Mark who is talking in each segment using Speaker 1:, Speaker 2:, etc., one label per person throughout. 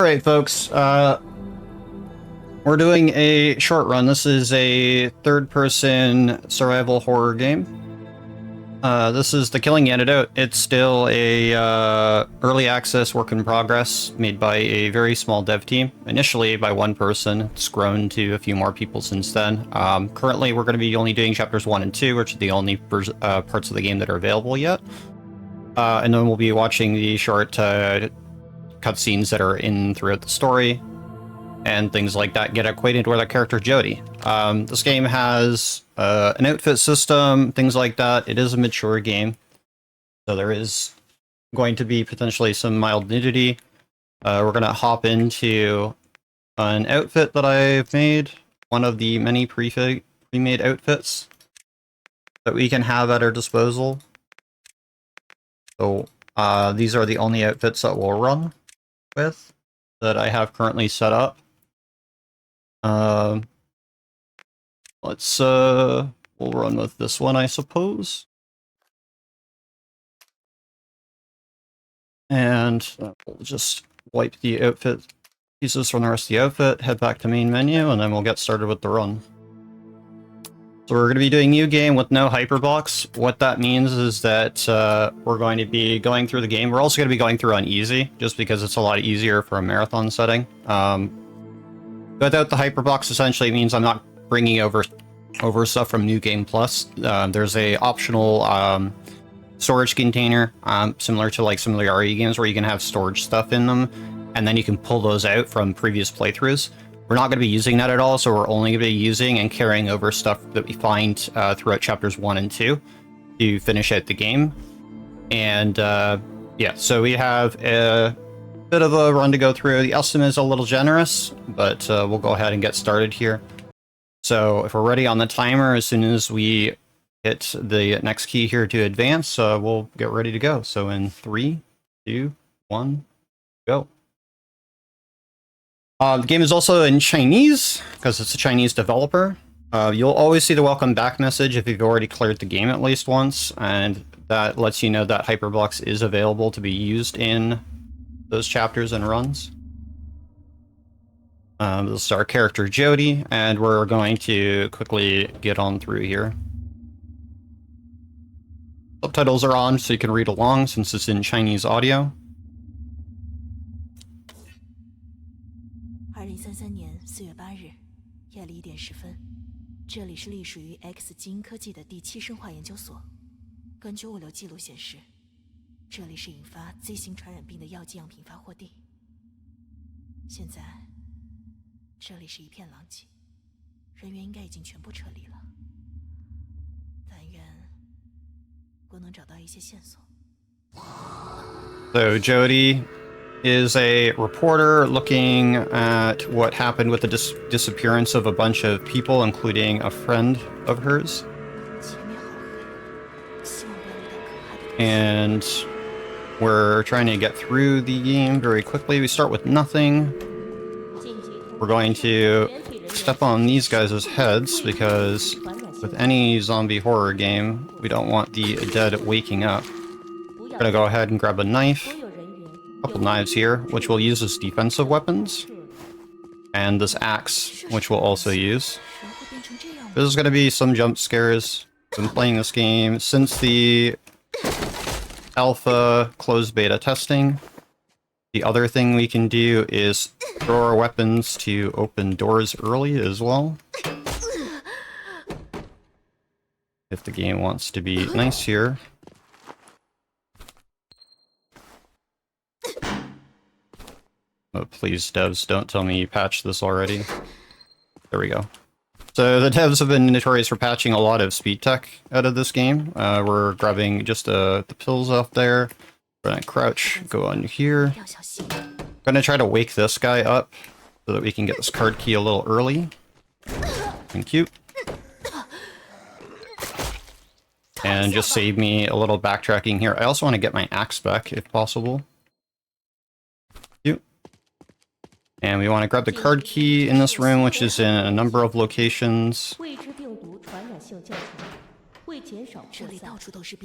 Speaker 1: Alright folks, we're doing a short run. This is a third-person survival horror game. This is The Killing Antidote. It's still a early access work in progress made by a very small dev team. Initially by one person. It's grown to a few more people since then. Currently we're going to be only doing chapters 1 and 2, which are the only parts of the game that are available yet. And then we'll be watching the short cutscenes that are in throughout the story and things like that, get acquainted with our character Jody. This game has an outfit system, things like that. It is a mature game, so there is going to be potentially some mild nudity. We're going to hop into an outfit that I've made, one of the many pre-made outfits that we can have at our disposal. So these are the only outfits that we'll run with that I have currently set up. We'll run with this one, I suppose. And we'll just wipe the outfit pieces from the rest of the outfit, head back to main menu, and then we'll get started with the run. So we're going to be doing new game with NoHyperBox. What that means is that we're going to be going through the game. We're also going to be going through on easy, just because it's a lot easier for a marathon setting. Without the Hyperbox, essentially, it means I'm not bringing over stuff from New Game Plus. There's a optional storage container, similar to like some of the RE games, where you can have storage stuff in them, and then you can pull those out from previous playthroughs. We're not going to be using that at all, so we're only going to be using and carrying over stuff that we find throughout chapters 1 and 2 to finish out the game. And yeah, so we have a bit of a run to go through. The estimate is a little generous, but we'll go ahead and get started here. So if we're ready on the timer, as soon as we hit the next key here to advance, we'll get ready to go. So in 3, 2, 1, go. The game is also in Chinese, because it's a Chinese developer. You'll always see the welcome back message if you've already cleared the game at least once, and that lets you know that Hyperbox is available to be used in those chapters and runs. This is our character Jody, and we're going to quickly get on through here. Subtitles are on so you can read along since it's in Chinese audio.
Speaker 2: 2033年4月8日夜里1点10分，这里是隶属于 X 基因科技的第7生化研究所。根据物流记录显示，这里是引发 Z 型传染病的药剂样品发货地。现在，这里是一片狼藉，人员应该已经全部撤离了。但愿我能找到一些线索。
Speaker 1: So Jody is a reporter looking at what happened with the disappearance of a bunch of people, including a friend of hers. And we're trying to get through the game very quickly. We start with nothing. We're going to step on these guys' heads because with any zombie horror game, we don't want the dead waking up. We're gonna go ahead and grab a knife. Couple knives here, which we'll use as defensive weapons, and this axe, which we'll also use. There's going to be some jump scares. I've been playing this game since the alpha closed beta testing. The other thing we can do is throw our weapons to open doors early as well. If the game wants to be nice here. Oh, please, devs, don't tell me you patched this already. There we go. So the devs have been notorious for patching a lot of speed tech out of this game. We're grabbing just the pills off there. We're gonna crouch, go on here. Gonna try to wake this guy up so that we can get this card key a little early. Thank you. And just save me a little backtracking here. I also want to get my axe back if possible. And we want to grab the card key in this room, which is in a number of locations.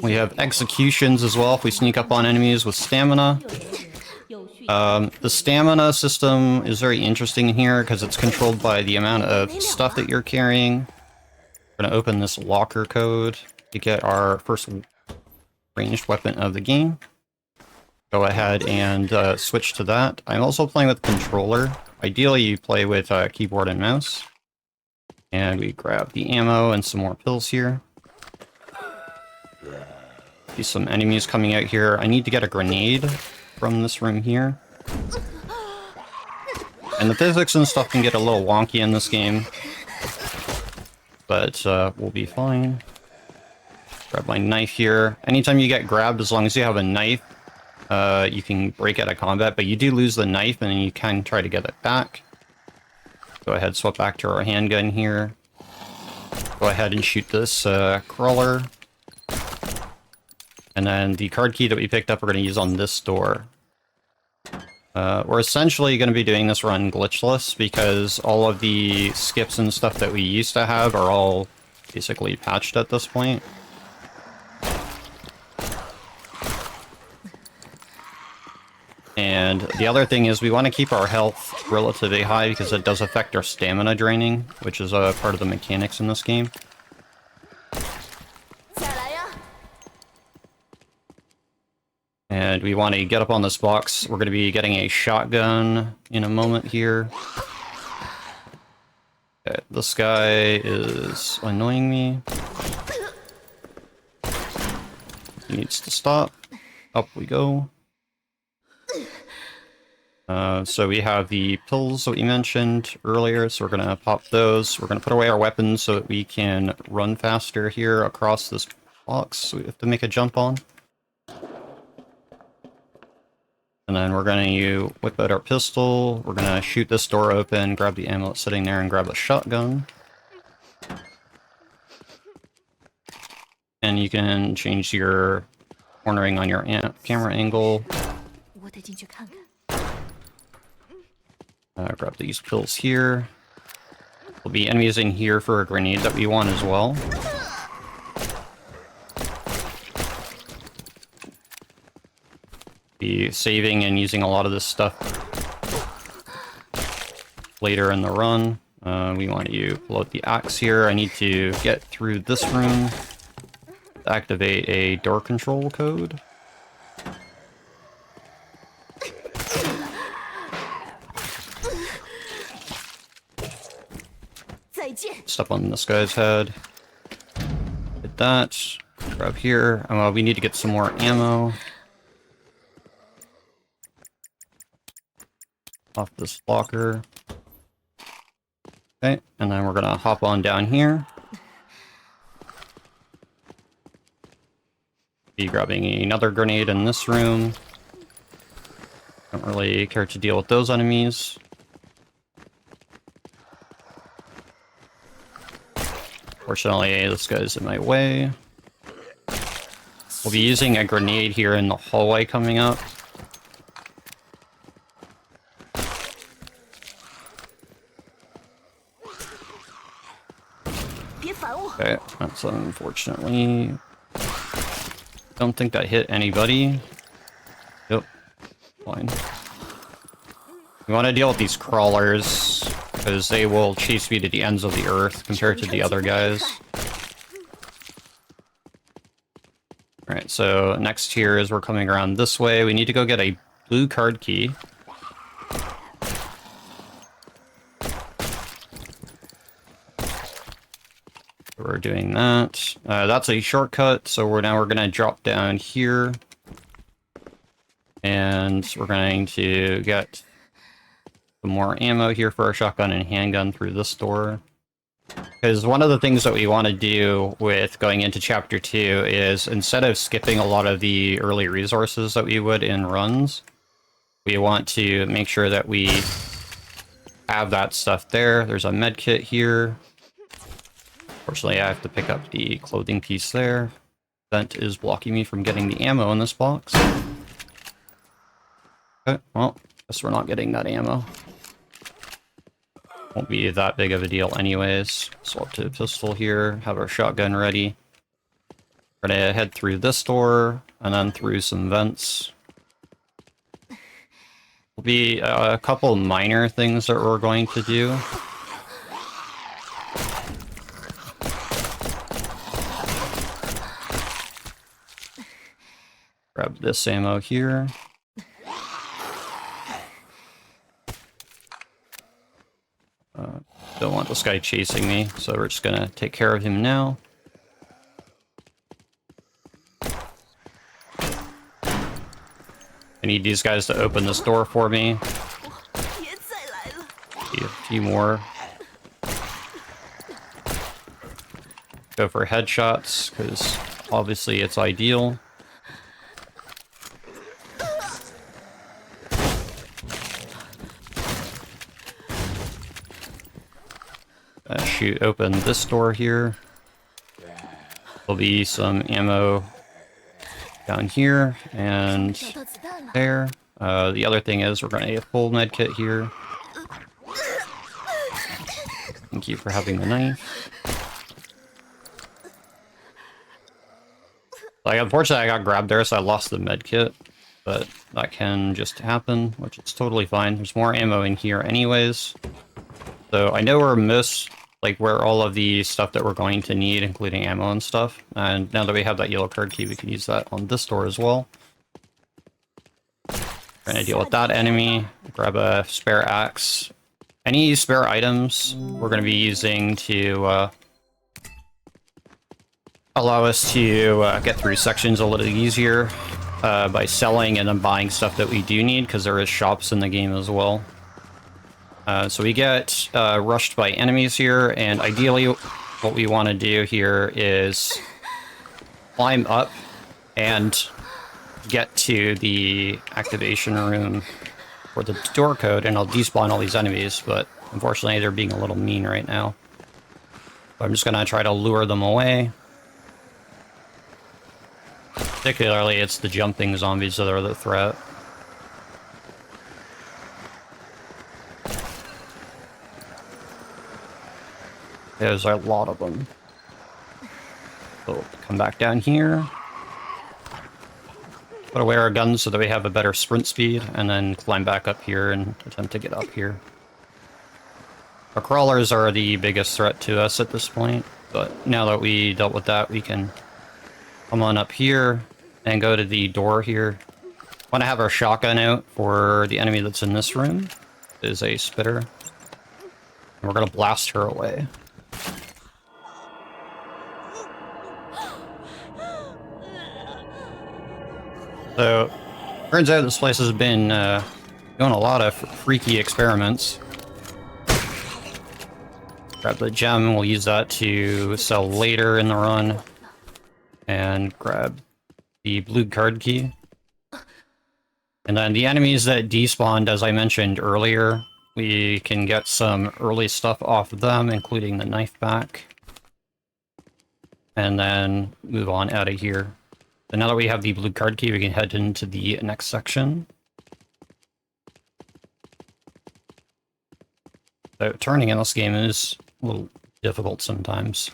Speaker 1: We have executions as well if we sneak up on enemies with stamina. The stamina system is very interesting here because it's controlled by the amount of stuff that you're carrying. We're going to open this locker code to get our first ranged weapon of the game. Go ahead and switch to that. I'm also playing with controller. Ideally, you play with keyboard and mouse. And we grab the ammo and some more pills here. See some enemies coming out here. I need to get a grenade from this room here. And the physics and stuff can get a little wonky in this game. But we'll be fine. Grab my knife here. Anytime you get grabbed, as long as you have a knife, you can break out of combat, but you do lose the knife and you can try to get it back. Go ahead, swap back to our handgun here. Go ahead and shoot this crawler. And then the card key that we picked up we're going to use on this door. We're essentially going to be doing this run glitchless because all of the skips and stuff that we used to have are all basically patched at this point. And the other thing is we want to keep our health relatively high because it does affect our stamina draining, which is a part of the mechanics in this game. And we want to get up on this box. We're going to be getting a shotgun in a moment here. Okay, this guy is annoying me. He needs to stop. Up we go. So we have the pills that we mentioned earlier, so we're going to pop those. We're going to put away our weapons so that we can run faster here across this box. So we have to make a jump on. And then we're going to whip out our pistol. We're going to shoot this door open, grab the ammo that's sitting there, and grab the shotgun. And you can change your cornering on your camera angle. Grab these pills here. There'll be enemies in here for a grenade that we want as well. Be saving and using a lot of this stuff later in the run. We want to pull out the axe here. I need to get through this room to activate a door control code. Step on this guy's head. Hit that. Grab here. We need to get some more ammo. Off this locker. Okay, and then we're gonna hop on down here. Be grabbing another grenade in this room. Don't really care to deal with those enemies. Fortunately, this guy's in my way. We'll be using a grenade here in the hallway coming up. Okay, that's unfortunately... Don't think that hit anybody. Yep, fine. We want to deal with these crawlers, because they will chase me to the ends of the earth compared to the other guys. Alright, so next here is we're coming around this way. We need to go get a blue card key. We're doing that. That's a shortcut, so we're gonna drop down here. And we're going to get some more ammo here for our shotgun and handgun through this door. Because one of the things that we want to do with going into Chapter 2 is, instead of skipping a lot of the early resources that we would in runs, we want to make sure that we have that stuff there. There's a med kit here. Fortunately, I have to pick up the clothing piece there. Vent is blocking me from getting the ammo in this box. Okay, well, guess we're not getting that ammo. Won't be that big of a deal anyways. Swap to a pistol here, have our shotgun ready. We're gonna head through this door, and then through some vents. will be a couple minor things that we're going to do. Grab this ammo here. Don't want this guy chasing me, so we're just gonna take care of him now. I need these guys to open this door for me. A few more. Go for headshots, because obviously it's ideal. Shoot open this door here. There'll be some ammo down here and there. The other thing is we're going to get a full med kit here. Thank you for having the knife. Like, unfortunately, I got grabbed there, so I lost the med kit. But that can just happen, which is totally fine. There's more ammo in here anyways. So I know where all of the stuff that we're going to need, including ammo and stuff. And now that we have that yellow card key, we can use that on this door as well. We're gonna deal with that enemy. Grab a spare axe. Any spare items we're gonna be using to allow us to get through sections a little easier by selling and then buying stuff that we do need, because there is shops in the game as well. So we get rushed by enemies here, and ideally what we want to do here is climb up and get to the activation room for the door code, and I'll despawn all these enemies, but unfortunately they're being a little mean right now. So I'm just going to try to lure them away. Particularly, it's the jumping zombies that are the threat. There's a lot of them. So come back down here. Put away our guns so that we have a better sprint speed, and then climb back up here and attempt to get up here. Our crawlers are the biggest threat to us at this point, but now that we dealt with that, we can come on up here and go to the door here. Want to have our shotgun out for the enemy that's in this room. It is a spitter. And we're going to blast her away. So, turns out this place has been doing a lot of freaky experiments. Grab the gem, we'll use that to sell later in the run. And grab the blue card key. And then the enemies that despawned, as I mentioned earlier, we can get some early stuff off of them, including the knife back. And then move on out of here. So now that we have the blue card key, we can head into the next section. So turning in this game is a little difficult sometimes.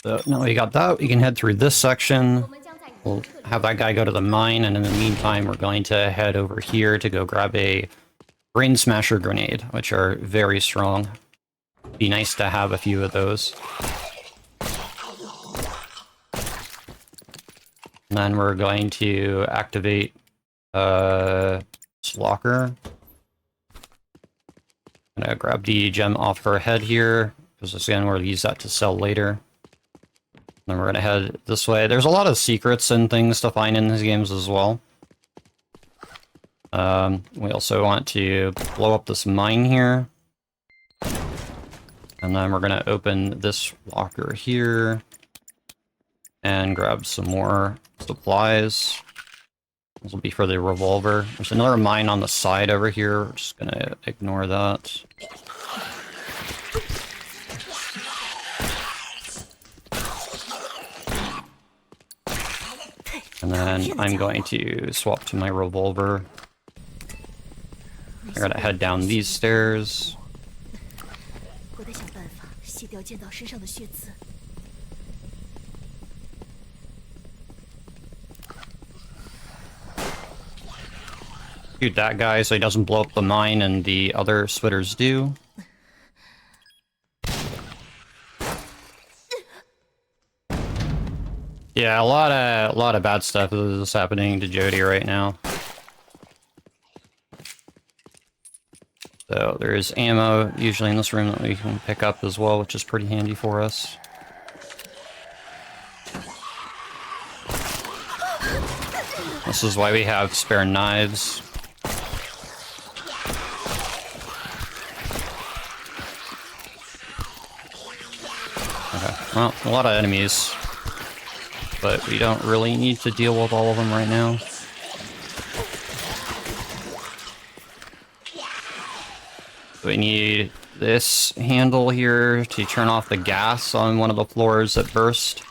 Speaker 1: So now we got that, we can head through this section. We'll have that guy go to the mine, and in the meantime, we're going to head over here to go grab a brain smasher grenade, which are very strong. Be nice to have a few of those. And then we're going to activate this locker. I'm gonna grab the gem off her head here, because again, we'll use that to sell later. Then we're gonna head this way. There's a lot of secrets and things to find in these games as well. We also want to blow up this mine here. And then we're gonna open this locker here and grab some more supplies. This will be for the revolver. There's another mine on the side over here. We're just gonna ignore that. And then I'm going to swap to my revolver. I gotta head down these stairs. shoot that guy so he doesn't blow up the mine and the other spitters do. Yeah, a lot of bad stuff is happening to Jody right now. So there's ammo usually in this room that we can pick up as well, which is pretty handy for us. This is why we have spare knives. Okay, well, a lot of enemies, but we don't really need to deal with all of them right now. We need this handle here to turn off the gas on one of the floors that burst.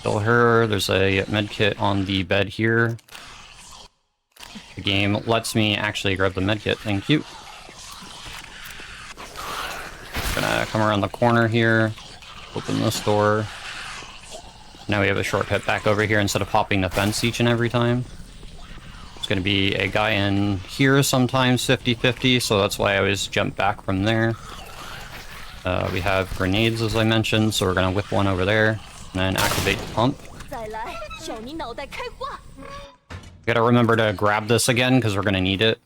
Speaker 1: Kill her. There's a medkit on the bed here. The game lets me actually grab the medkit. Thank you. Gonna come around the corner here, open this door. Now we have a shortcut back over here instead of hopping the fence each and every time. There's gonna be a guy in here sometimes 50-50, so that's why I always jump back from there. We have grenades, as I mentioned, so we're gonna whip one over there and then activate the pump. Gotta remember to grab this again because we're gonna need it.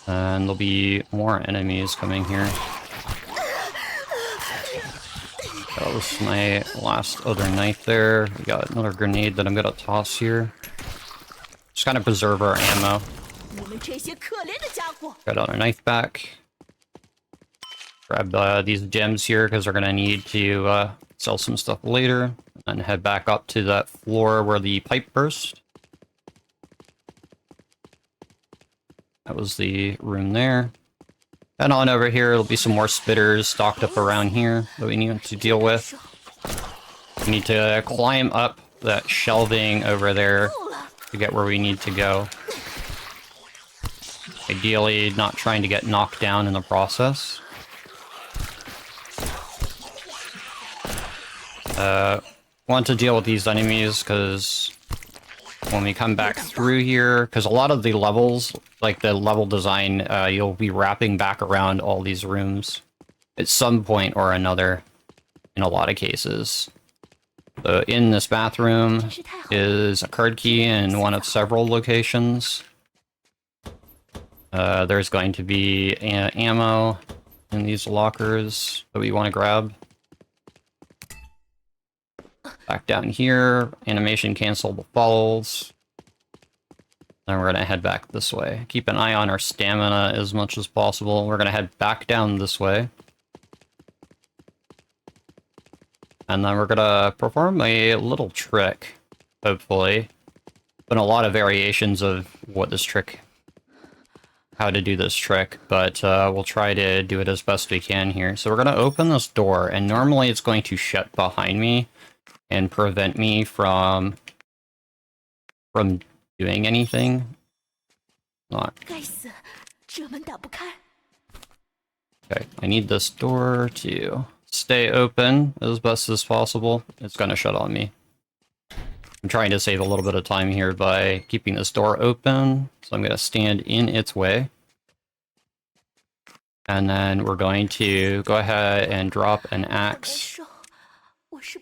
Speaker 1: And there'll be more enemies coming here. That was my last other knife there. We got another grenade that I'm gonna toss here. Just kind of preserve our ammo. Got another knife back. Grab these gems here because we're gonna need to sell some stuff later. And head back up to that floor where the pipe burst. That was the room there. And on over here, there'll be some more spitters stocked up around here that we need to deal with. We need to climb up that shelving over there to get where we need to go. Ideally, not trying to get knocked down in the process. Want to deal with these enemies because when we come back through here, because a lot of the levels, like the level design, you'll be wrapping back around all these rooms at some point or another in a lot of cases. So in this bathroom is a card key in one of several locations. There's going to be ammo in these lockers that we want to grab. Back down here, animation cancel the falls. Then we're gonna head back this way. Keep an eye on our stamina as much as possible. We're gonna head back down this way. And then we're gonna perform a little trick, hopefully. Been a lot of variations of what this trick, how to do this trick, but we'll try to do it as best we can here. So we're gonna open this door, and normally it's going to shut behind me and prevent me from doing anything. Not. Okay, I need this door to stay open as best as possible. It's gonna shut on me. I'm trying to save a little bit of time here by keeping this door open, so I'm gonna stand in its way. And then we're going to go ahead and drop an axe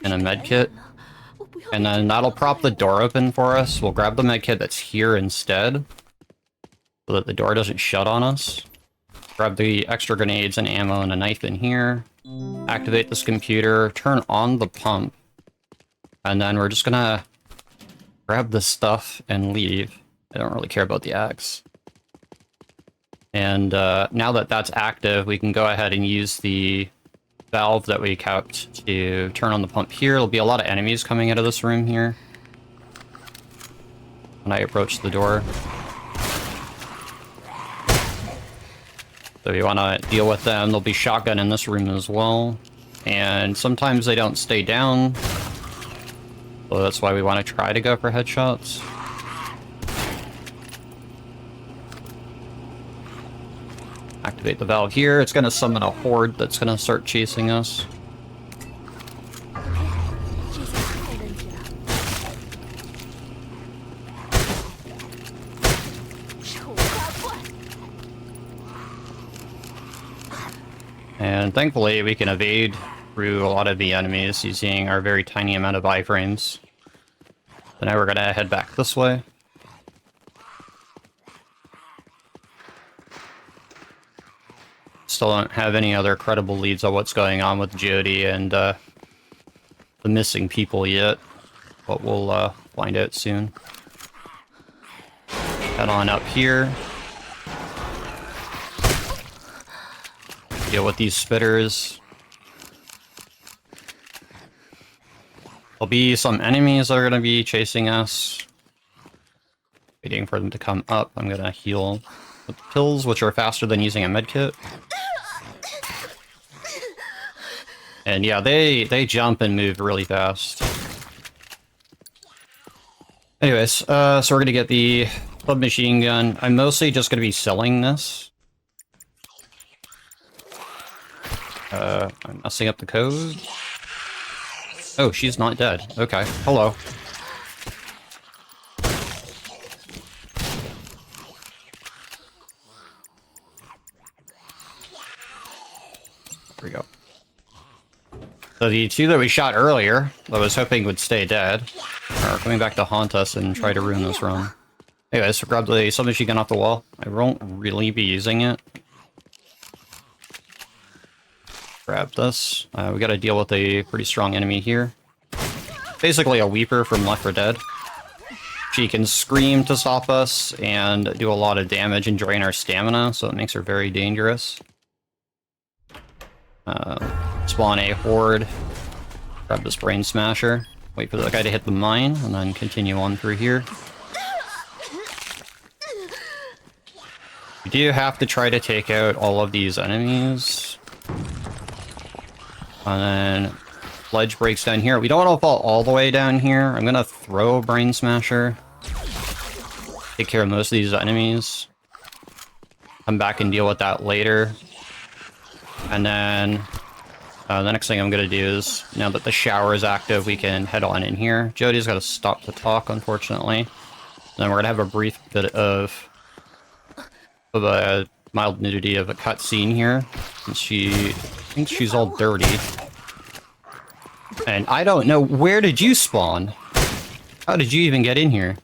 Speaker 1: and a medkit, and then that'll prop the door open for us. We'll grab the medkit that's here instead, so that the door doesn't shut on us. Grab the extra grenades and ammo and a knife in here. Activate this computer, turn on the pump, and then we're just gonna grab this stuff and leave. I don't really care about the axe. And now that that's active, we can go ahead and use the valve that we kept to turn on the pump here. There'll be a lot of enemies coming out of this room here when I approach the door. So if you want to deal with them, there'll be shotgun in this room as well. And sometimes they don't stay down. So that's why we want to try to go for headshots. Activate the valve here. It's going to summon a horde that's going to start chasing us. And thankfully, we can evade through a lot of the enemies using our very tiny amount of iframes. So now we're going to head back this way. Still don't have any other credible leads on what's going on with Jody and the missing people yet, but we'll find out soon. Head on up here. Deal with these spitters. There'll be some enemies that are going to be chasing us. Waiting for them to come up. I'm going to heal with pills, which are faster than using a medkit. And yeah, they jump and move really fast. Anyways, so we're going to get the submachine gun. I'm mostly just going to be selling this. I'm messing up the code. Oh, she's not dead. Okay, hello. There we go. So the two that we shot earlier, that I was hoping would stay dead, are coming back to haunt us and try to ruin this run. Anyways, grab the submachine gun off the wall. I won't really be using it. Grab this. We gotta deal with a pretty strong enemy here. Basically a Weeper from Left 4 Dead. She can scream to stop us and do a lot of damage and drain our stamina, so it makes her very dangerous. Spawn a horde. Grab this brain smasher. Wait for the guy to hit the mine, and then continue on through here. You do have to try to take out all of these enemies. And then ledge breaks down here. We don't want to fall all the way down here. I'm gonna throw a brain smasher. Take care of most of these enemies. Come back and deal with that later. And then the next thing I'm gonna do is, now that the shower is active, we can head on in here. Jody's got to stop to talk, unfortunately. Then we're gonna have a brief bit of a mild nudity of a cutscene here. And she thinks she's all dirty. And I don't know, where did you spawn? How did you even get in here?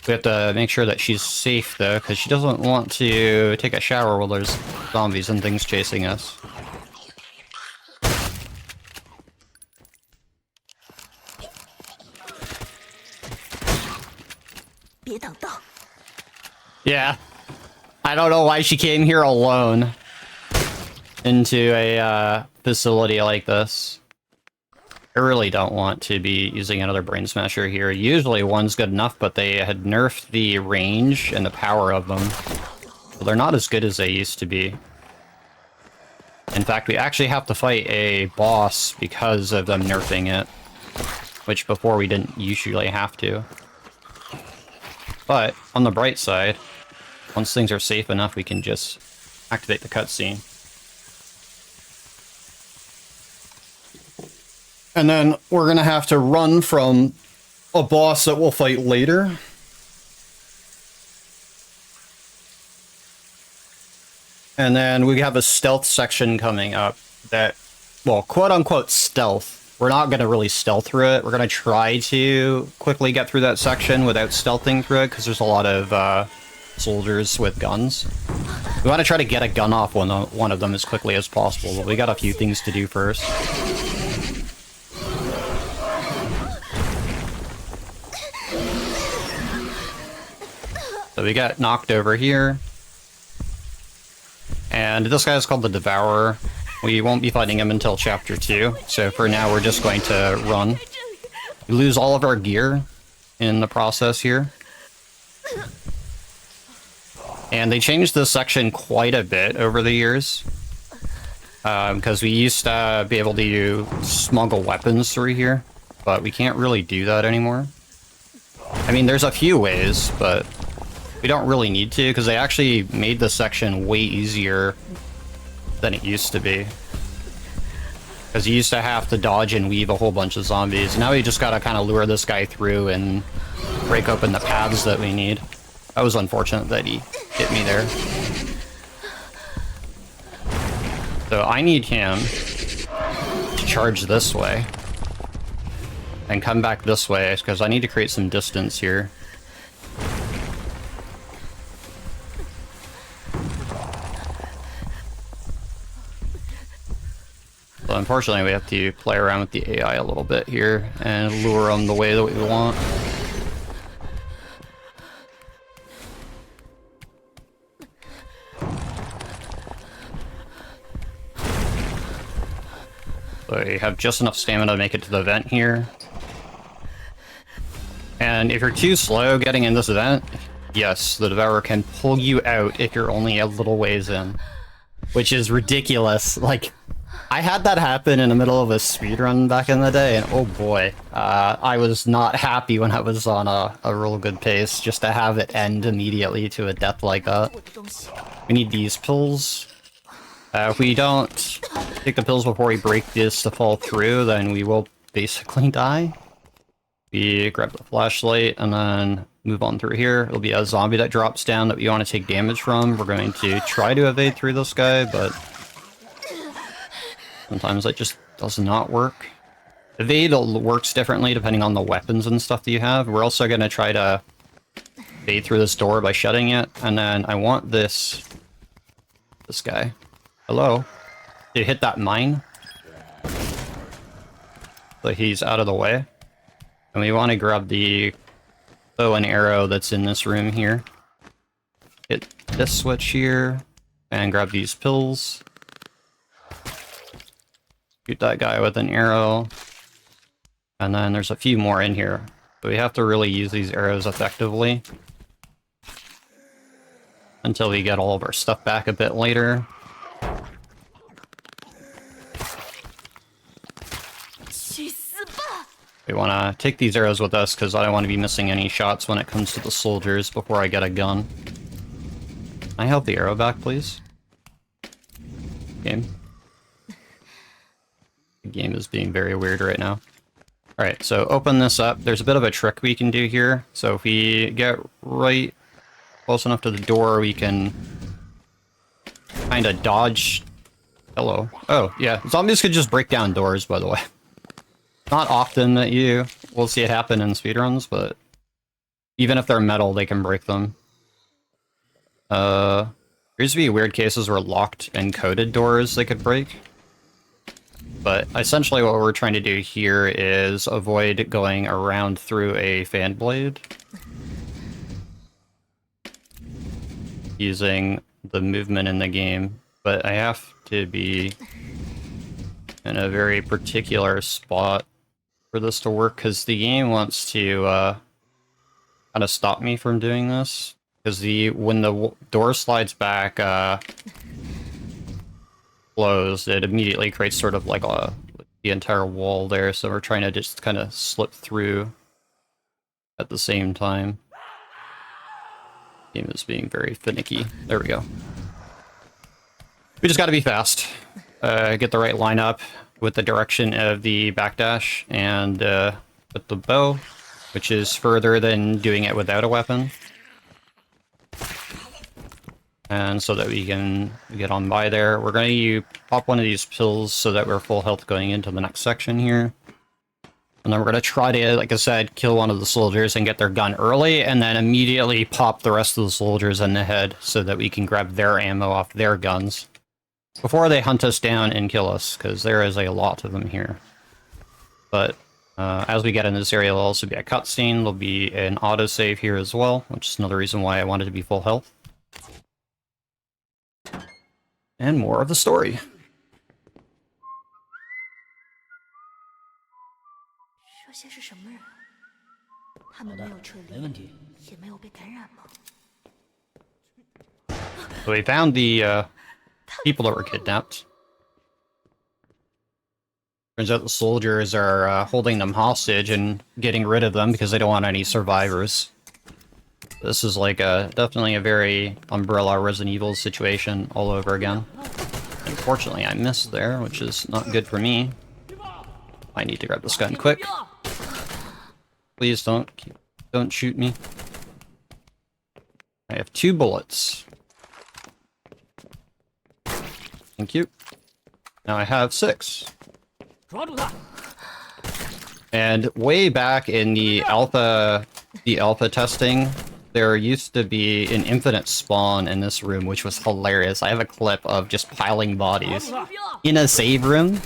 Speaker 1: We have to make sure that she's safe, though, because she doesn't want to take a shower while there's zombies and things chasing us. Yeah. I don't know why she came here alone into a facility like this. I really don't want to be using another brain smasher here. Usually one's good enough, but they had nerfed the range and the power of them. So they're not as good as they used to be. In fact, we actually have to fight a boss because of them nerfing it. Which before we didn't usually have to. But, on the bright side, once things are safe enough, we can just activate the cutscene. And then we're gonna have to run from a boss that we'll fight later. And then we have a stealth section coming up that, well, quote-unquote stealth. We're not gonna really stealth through it. We're gonna try to quickly get through that section without stealthing through it, because there's a lot of soldiers with guns. We want to try to get a gun off one of them as quickly as possible, but we got a few things to do first. So we got knocked over here. And this guy is called the Devourer. We won't be fighting him until Chapter 2, so for now we're just going to run. We lose all of our gear in the process here. And they changed this section quite a bit over the years. Because we used to be able to smuggle weapons through here. but we can't really do that anymore. I mean, there's a few ways, but we don't really need to, because they actually made this section way easier than it used to be. Because you used to have to dodge and weave a whole bunch of zombies. Now we just gotta kind of lure this guy through and break open the paths that we need. That was unfortunate that he hit me there. So I need him to charge this way and come back this way, because I need to create some distance here. So unfortunately we have to play around with the AI a little bit here and lure them the way that we want. So you have just enough stamina to make it to the vent here. And if you're too slow getting in this vent, yes, the Devourer can pull you out if you're only a little ways in. Which is ridiculous. Like, I had that happen in the middle of a speedrun back in the day, and oh boy, I was not happy when I was on a real good pace, just to have it end immediately to a death like that. We need these pills. If we don't take the pills before we break this to fall through, then we will basically die. We grab the flashlight and then move on through here. It'll be a zombie that drops down that we want to take damage from. We're going to try to evade through this guy, but sometimes that just does not work. Evade works differently depending on the weapons and stuff that you have. We're also going to try to evade through this door by shutting it, and then I want this guy. Hello? Did you hit that mine? So he's out of the way. And we want to grab the bow and arrow that's in this room here. Hit this switch here, and grab these pills. Shoot that guy with an arrow. And then there's a few more in here. So we have to really use these arrows effectively until we get all of our stuff back a bit later. We want to take these arrows with us because I don't want to be missing any shots when it comes to the soldiers before I get a gun. Can I have the arrow back, please? Game. The game is being very weird right now. Alright, so open this up. There's a bit of a trick we can do here. So if we get right close enough to the door, we can kind of dodge. Hello. Oh, yeah. Zombies could just break down doors, by the way. Not often that you will see it happen in speedruns, but even if they're metal, they can break them. There used to be weird cases where locked and coded doors they could break. But essentially what we're trying to do here is avoid going around through a fan blade using the movement in the game. But I have to be in a very particular spot for this to work, because the game wants to kind of stop me from doing this. Because when the door slides back closed, it immediately creates sort of like the entire wall there. So we're trying to just kind of slip through at the same time. The game is being very finicky. There we go. We just got to be fast. Get the right lineup with the direction of the backdash, and with the bow, which is further than doing it without a weapon. And so that we can get on by there. We're going to pop one of these pills so that we're full health going into the next section here. And then we're going to try to, like I said, kill one of the soldiers and get their gun early, and then immediately pop the rest of the soldiers in the head so that we can grab their ammo off their guns before they hunt us down and kill us, because there is a lot of them here. But as we get in this area, there'll also be a cutscene. There'll be an autosave here as well, which is another reason why I wanted to be full health. And more of the story.
Speaker 2: 这些是什么人？他们没有撤离，也没有被感染吗？
Speaker 1: So we found the people that were kidnapped. Turns out the soldiers are holding them hostage and getting rid of them because they don't want any survivors. This is like definitely a very Umbrella Resident Evil situation all over again. Unfortunately, I missed there, which is not good for me. I need to grab this gun quick. Please don't shoot me. I have 2 bullets. Thank you. Now I have 6. And way back in the alpha testing, there used to be an infinite spawn in this room, which was hilarious. I have a clip of just piling bodies in a save room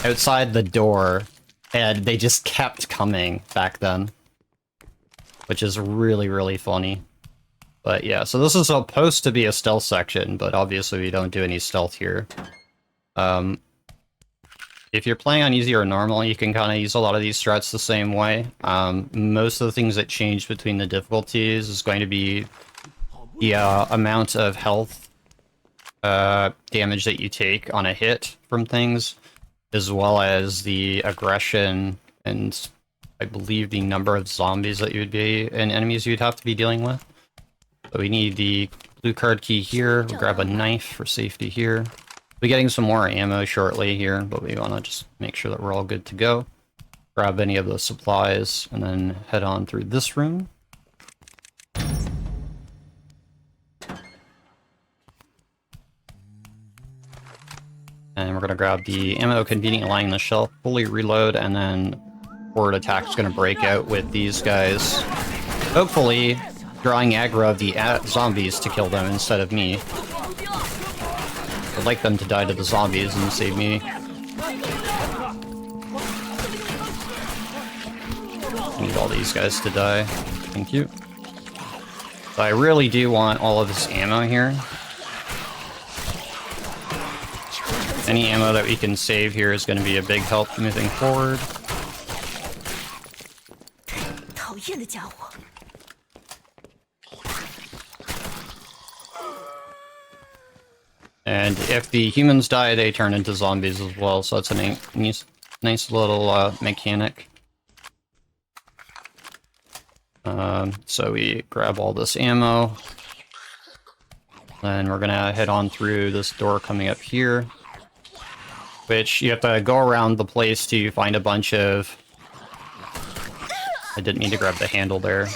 Speaker 1: outside the door, and they just kept coming back then, which is really, really funny. But yeah, so this is supposed to be a stealth section, but obviously we don't do any stealth here. If you're playing on easy or normal, you can kind of use a lot of these strats the same way. Most of the things that change between the difficulties is going to be the amount of health damage that you take on a hit from things, as well as the aggression and I believe the number of zombies that you would be and enemies you'd have to be dealing with. So we need the blue card key here. We'll grab a knife for safety here. We'll be getting some more ammo shortly here, but we want to just make sure that we're all good to go. Grab any of those supplies, and then head on through this room. And we're going to grab the ammo conveniently lying on the shelf, fully reload, and then forward attack is going to break out with these guys. Hopefully, drawing aggro of the zombies to kill them instead of me. I'd like them to die to the zombies and save me. I need all these guys to die. Thank you. But I really do want all of this ammo here. Any ammo that we can save here is going to be a big help moving forward. And if the humans die, they turn into zombies as well, so that's a nice little mechanic. So we grab all this ammo. Then we're gonna head on through this door coming up here, which you have to go around the place to find a bunch of... I didn't mean to grab the handle there.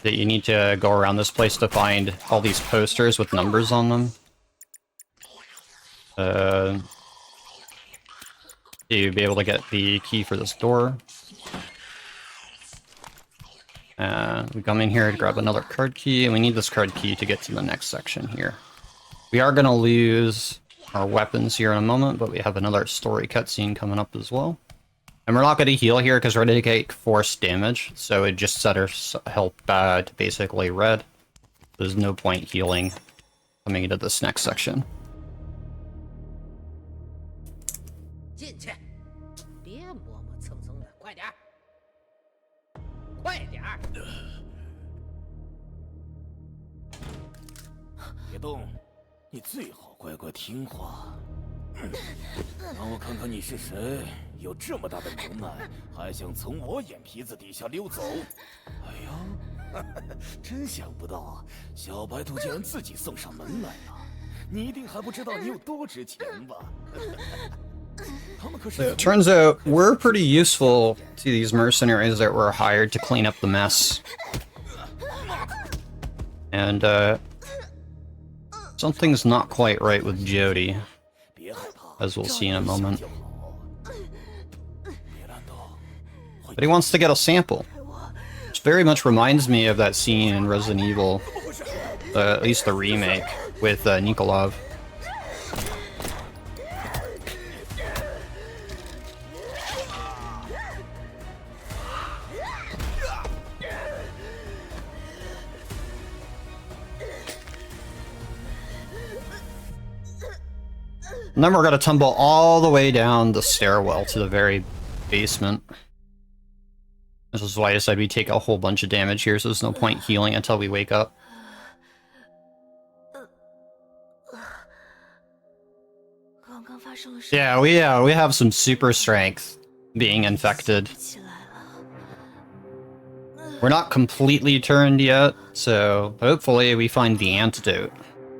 Speaker 1: That you need to go around this place to find all these posters with numbers on them. To be able to get the key for this door. We come in here to grab another card key, and we need this card key to get to the next section here. We are going to lose our weapons here in a moment, but we have another story cutscene coming up as well. And we're not going to heal here because we're going to take forced damage, so it just set our health to basically red. There's no point healing coming into this next section. It turns out we're pretty useful to these mercenaries that were hired to clean up the mess. And something's not quite right with Jody, as we'll see in a moment. But he wants to get a sample, which very much reminds me of that scene in Resident Evil, at least the remake, with Nikolov. And then we're gonna tumble all the way down the stairwell to the very basement. This is why I said we take a whole bunch of damage here, so there's no point healing until we wake up.
Speaker 2: 生了什么？
Speaker 1: Yeah, we have some super strength being infected.
Speaker 2: 起来了。
Speaker 1: We're not completely turned yet, so hopefully we find the antidote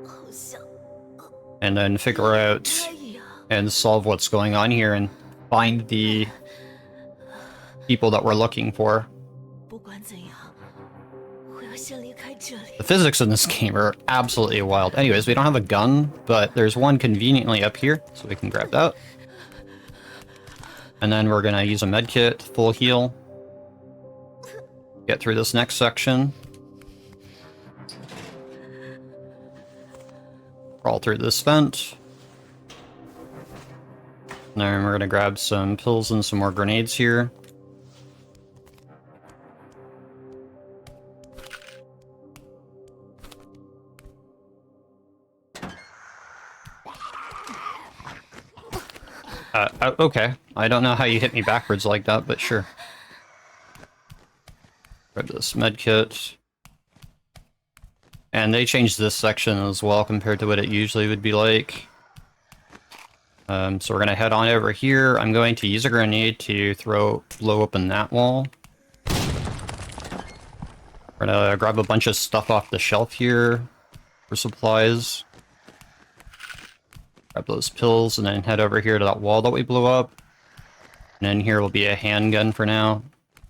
Speaker 2: 好像
Speaker 1: and then figure out
Speaker 2: 开一样。
Speaker 1: and solve what's going on here and find the people that we're looking for.
Speaker 2: 不管怎样，我要先离开这里。
Speaker 1: The physics in this game are absolutely wild. Anyways, we don't have a gun, but there's one conveniently up here, so we can grab that. And then we're gonna use a medkit, full heal. Get through this next section. Crawl through this vent. And then we're gonna grab some pills and some more grenades here. Okay. I don't know how you hit me backwards like that, but sure. Grab this medkit. And they changed this section as well compared to what it usually would be like. So we're gonna head on over here. I'm going to use a grenade to blow open that wall. We're gonna grab a bunch of stuff off the shelf here for supplies. Grab those pills and then head over here to that wall that we blew up. And then here will be a handgun for now.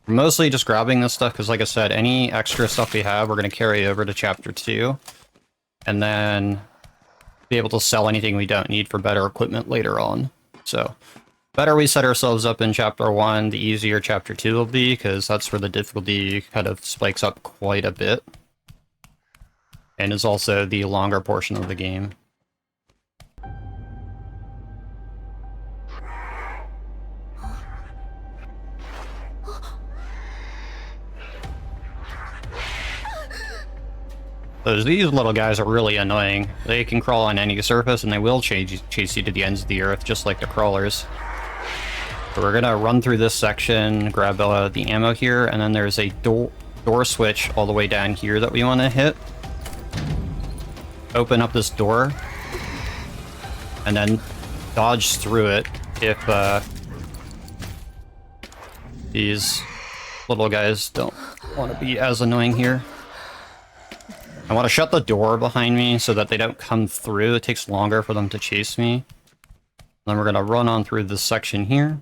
Speaker 1: We're mostly just grabbing this stuff because, like I said, any extra stuff we have, we're going to carry over to Chapter 2. And then be able to sell anything we don't need for better equipment later on. So, better we set ourselves up in Chapter 1, the easier Chapter 2 will be, because that's where the difficulty kind of spikes up quite a bit. And is also the longer portion of the game. These little guys are really annoying. They can crawl on any surface and they will chase you to the ends of the earth, just like the crawlers. So we're gonna run through this section, grab the ammo here, and then there's a door switch all the way down here that we want to hit. Open up this door, and then dodge through it if these little guys don't want to be as annoying here. I want to shut the door behind me so that they don't come through. It takes longer for them to chase me. Then we're going to run on through this section here.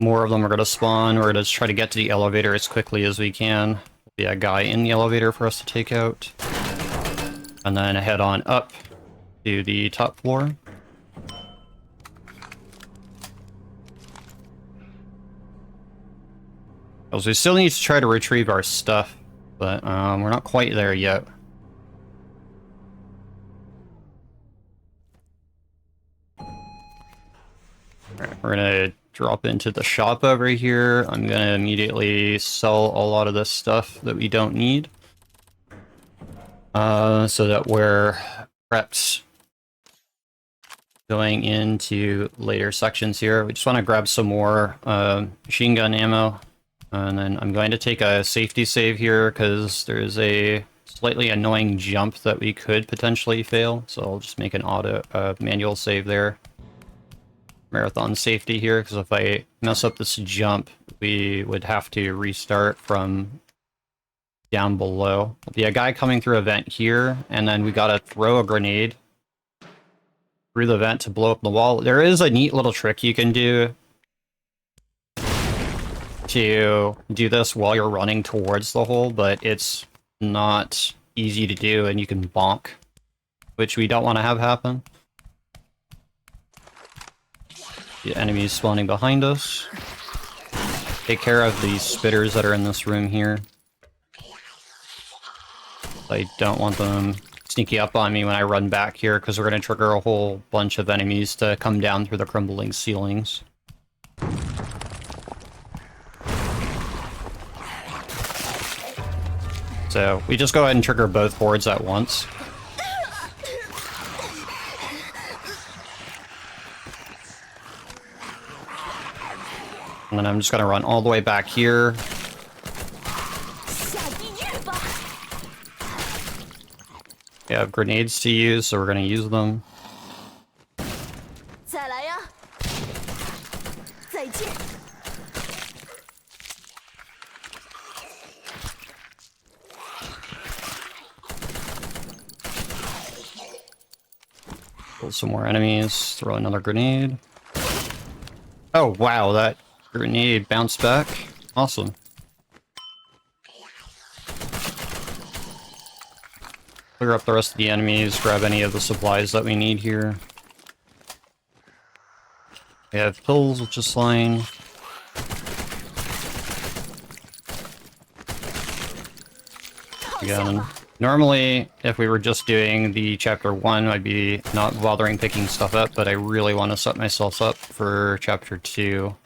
Speaker 1: More of them are going to spawn. We're going to try to get to the elevator as quickly as we can. There'll be a guy in the elevator for us to take out. And then head on up to the top floor. Because we still need to try to retrieve our stuff. But we're not quite there yet. Alright, we're gonna drop into the shop over here. I'm gonna immediately sell a lot of this stuff that we don't need. So that we're prepped going into later sections here. We just want to grab some more machine gun ammo. And then I'm going to take a safety save here because there's a slightly annoying jump that we could potentially fail. So I'll just make an manual save there. Marathon safety here, because if I mess up this jump, we would have to restart from down below. There'll be a guy coming through a vent here, and then we gotta throw a grenade through the vent to blow up the wall. There is a neat little trick you can do to do this while you're running towards the hole, but it's not easy to do and you can bonk, which we don't want to have happen. The enemies spawning behind us. Take care of these spitters that are in this room here. I don't want them sneaking up on me when I run back here, because we're going to trigger a whole bunch of enemies to come down through the crumbling ceilings. So we just go ahead and trigger both hordes at once. And then I'm just gonna run all the way back here. We have grenades to use, so we're gonna use them. Kill some more enemies. Throw another grenade. Oh wow, that grenade bounced back. Awesome. Clear up the rest of the enemies, grab any of the supplies that we need here. We have pills, which is fine. Again, normally, if we were just doing the chapter 1, I'd be not bothering picking stuff up, but I really want to set myself up for chapter 2.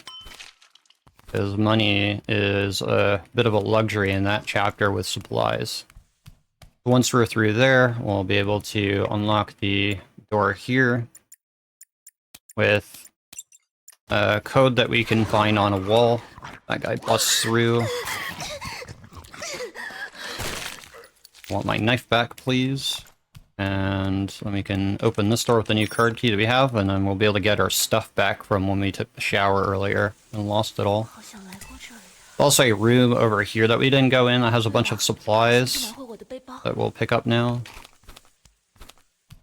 Speaker 1: Because money is a bit of a luxury in that chapter with supplies. Once we're through there, we'll be able to unlock the door here with a code that we can find on a wall. That guy busts through. Want my knife back, please. And then we can open this door with the new card key that we have, and then we'll be able to get our stuff back from when we took the shower earlier and lost it all. Also a room over here that we didn't go in that has a bunch of supplies that we'll pick up now.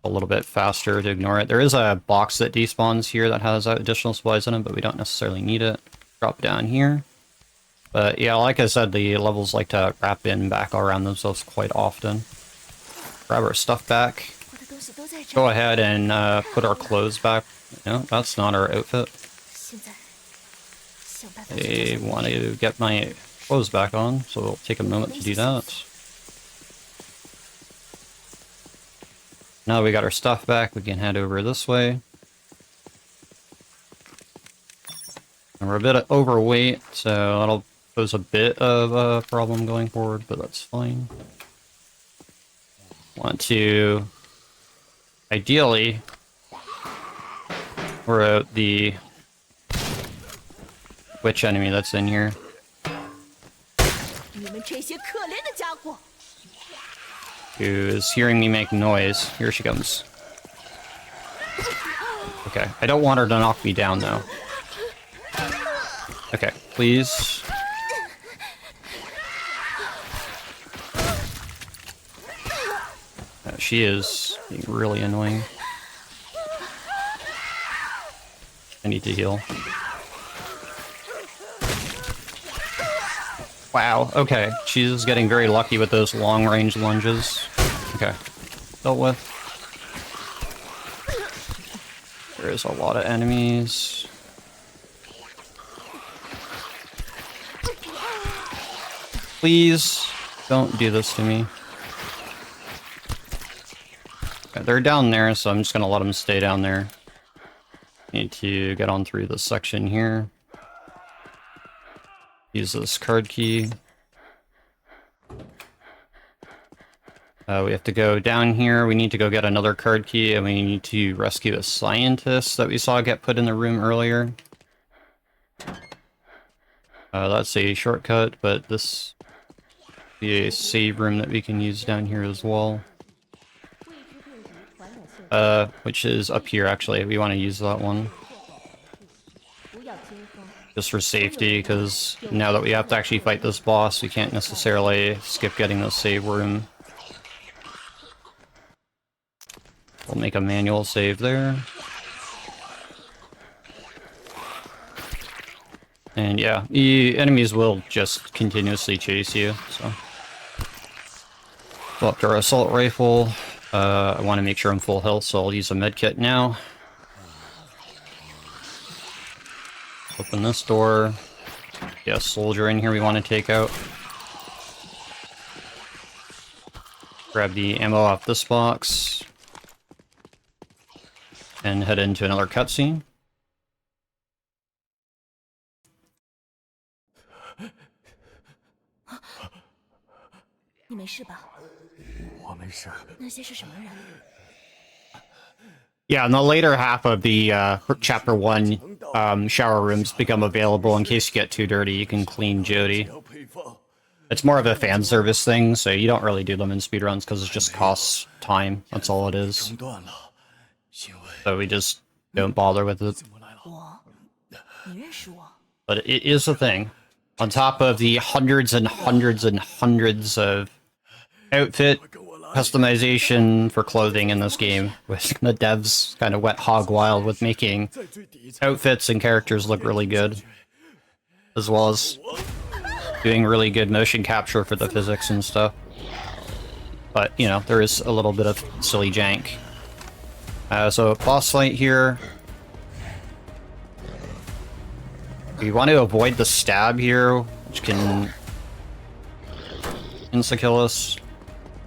Speaker 1: A little bit faster to ignore it. There is a box that despawns here that has additional supplies in it, but we don't necessarily need it. Drop down here. But yeah, like I said, the levels like to wrap in back around themselves quite often. Grab our stuff back. Go ahead and put our clothes back. No, that's not our outfit. I want to get my clothes back on, so it'll take a moment to do that. Now that we got our stuff back, we can head over this way. And we're a bit overweight, so that'll pose a bit of a problem going forward, but that's fine. Want to ideally we're out the witch enemy that's in here. Who is hearing me make noise. Here she comes. Okay, I don't want her to knock me down though. Okay, please. She is being really annoying. I need to heal. Wow, okay. She's getting very lucky with those long-range lunges. Okay. Dealt with. There is a lot of enemies. Please, don't do this to me. Okay, they're down there, so I'm just gonna let them stay down there. Need to get on through this section here. Use this card key. We have to go down here. We need to go get another card key, and we need to rescue a scientist that we saw get put in the room earlier. That's a shortcut, but this be a save room that we can use down here as well. Which is up here, actually. We want to use that one. Just for safety, because now that we have to actually fight this boss, we can't necessarily skip getting the save room. We'll make a manual save there. And yeah, the enemies will just continuously chase you, so. Pull up to our assault rifle. I want to make sure I'm full health, so I'll use a medkit now. Open this door. Yeah, soldier in here we want to take out. Grab the ammo off this box. And head into another cutscene. Yeah, in the later half of the chapter 1, shower rooms become available in case you get too dirty. You can clean Jody. It's more of a fan service thing, so you don't really do them in speedruns because it just costs time. That's all it is. So we just don't bother with it. But it is a thing. On top of the hundreds and hundreds and hundreds of outfit customization for clothing in this game, with the devs kind of went hog wild with making outfits and characters look really good, as well as doing really good motion capture for the physics and stuff. But, you know, there is a little bit of silly jank. So, boss fight here. We want to avoid the stab here, which can insta-kill us.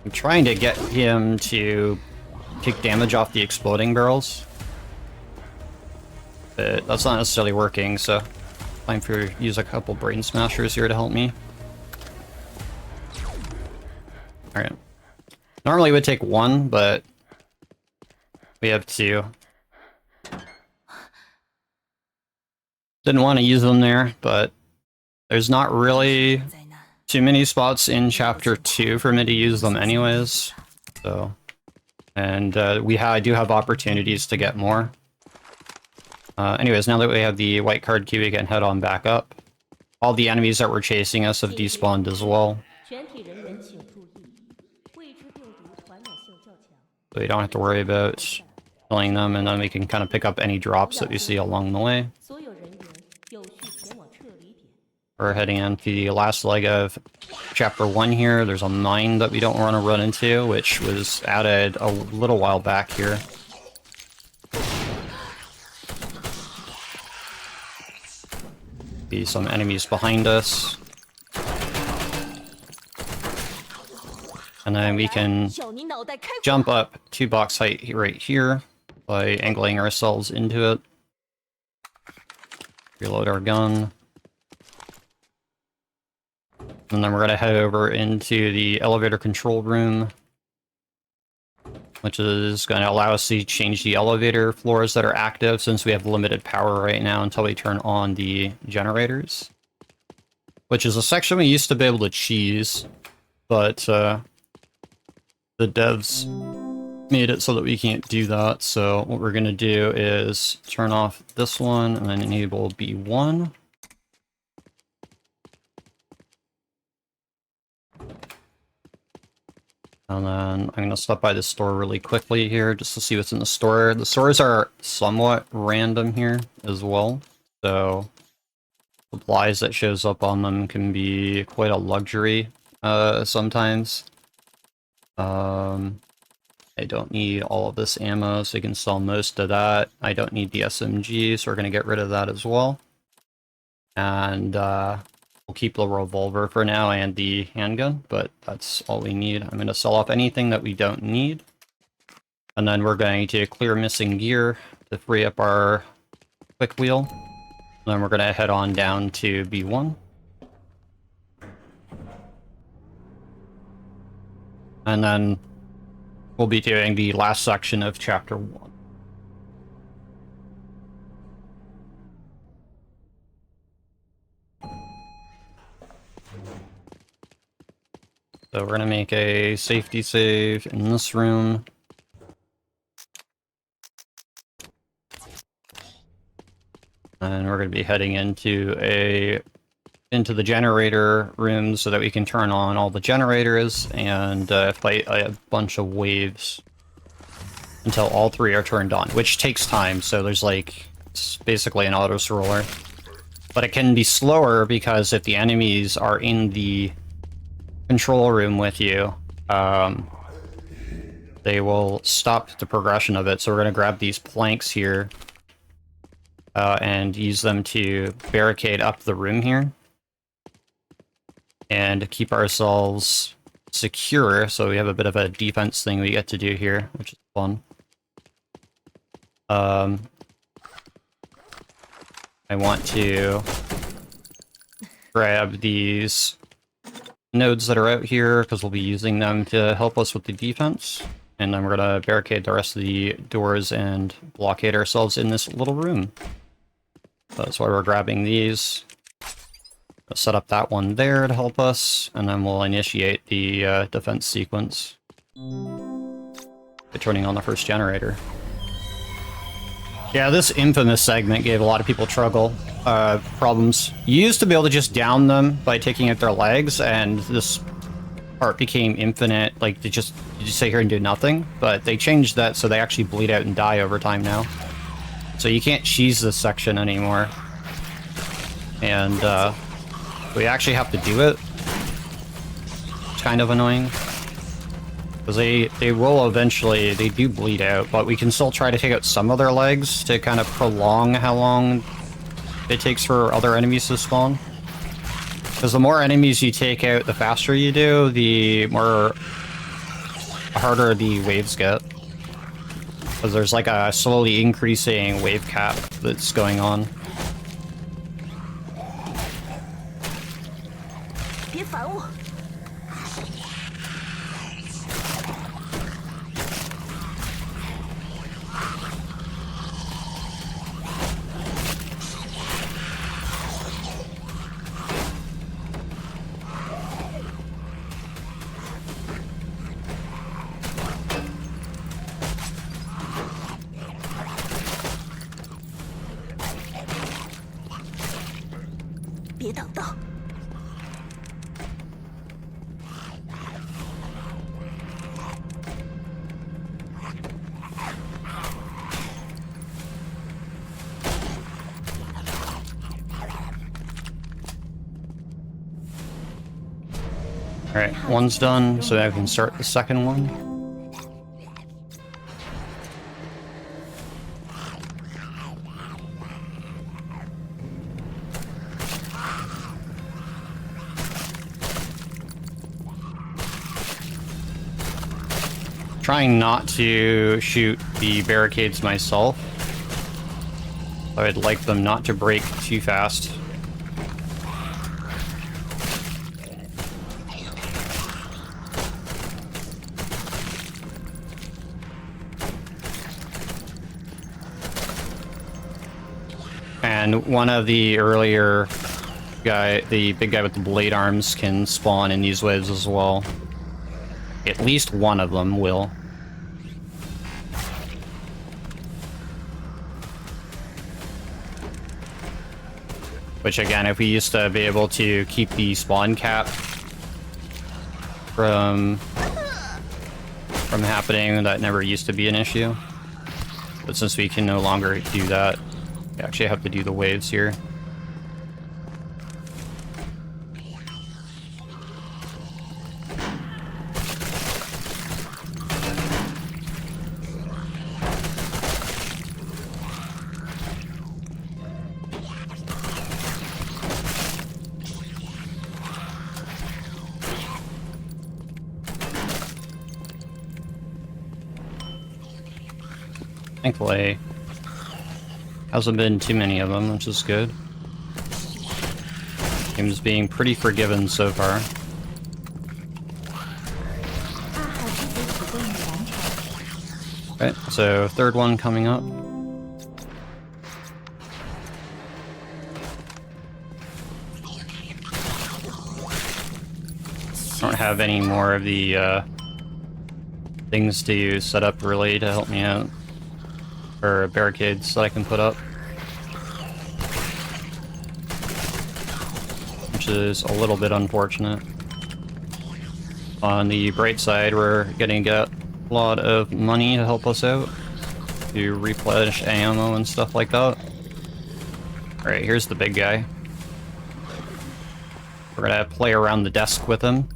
Speaker 1: I'm trying to get him to take damage off the exploding barrels, but that's not necessarily working, so time for use a couple brain smashers here to help me. Alright. Normally it would take one, but we have two. Didn't want to use them there, but there's not really too many spots in Chapter 2 for me to use them anyways. So, and I do have opportunities to get more. Anyways, now that we have the white card key, we can head on back up. All the enemies that were chasing us have despawned as well. So we don't have to worry about killing them, and then we can kind of pick up any drops that we see along the way. We're heading into the last leg of Chapter 1 here. There's a mine that we don't want to run into, which was added a little while back here. Be some enemies behind us. And then we can jump up 2 box height right here by angling ourselves into it. Reload our gun. And then we're going to head over into the elevator control room, which is going to allow us to change the elevator floors that are active, since we have limited power right now until we turn on the generators. Which is a section we used to be able to cheese, but the devs made it so that we can't do that. So what we're going to do is turn off this one and then enable B1. And then I'm going to stop by the store really quickly here just to see what's in the store. The stores are somewhat random here as well. So supplies that shows up on them can be quite a luxury sometimes. I don't need all of this ammo, so I can sell most of that. I don't need the SMG, so we're going to get rid of that as well. And we'll keep the revolver for now and the handgun, but that's all we need. I'm going to sell off anything that we don't need. And then we're going to clear missing gear to free up our quick wheel. And then we're going to head on down to B1. And then we'll be doing the last section of Chapter 1. So we're going to make a safety save in this room. And we're going to be heading into the generator room so that we can turn on all the generators and fight a bunch of waves until all 3 are turned on, which takes time. So there's it's basically an auto-scroller. But it can be slower because if the enemies are in the control room with you, they will stop the progression of it. So we're going to grab these planks here and use them to barricade up the room here and keep ourselves secure. So we have a bit of a defense thing we get to do here, which is fun. I want to grab these nodes that are out here because we'll be using them to help us with the defense, and then we're going to barricade the rest of the doors and blockade ourselves in this little room. That's why we're grabbing these. We'll set up that one there to help us, and then we'll initiate the defense sequence by turning on the first generator. Yeah, this infamous segment gave a lot of people problems. You used to be able to just down them by taking out their legs, and this part became infinite, like they just sit here and do nothing, but they changed that so they actually bleed out and die over time now. So you can't cheese this section anymore. And we actually have to do it. It's kind of annoying. Because they will eventually, they do bleed out, but we can still try to take out some of their legs to kind of prolong how long it takes for other enemies to spawn. Because the more enemies you take out, the faster you do, the harder the waves get. Because there's like a slowly increasing wave cap that's going on.
Speaker 2: 别烦我！ 别挡道！
Speaker 1: Alright, one's done, so I can start the second one. Trying not to shoot the barricades myself. I'd like them not to break too fast. And one of the earlier guy, the big guy with the blade arms, can spawn in these waves as well. At least one of them will. Which again, if we used to be able to keep the spawn cap from happening, that never used to be an issue. But since we can no longer do that, we actually have to do the waves here. Thankfully, hasn't been too many of them, which is good. Game's being pretty forgiving so far. Okay, so third one coming up. Don't have any more of the things to set up really to help me out. Or barricades that I can put up. Which is a little bit unfortunate. On the bright side, we're gonna get a lot of money to help us out. To replenish ammo and stuff like that. Alright, here's the big guy. We're gonna play around the desk with him.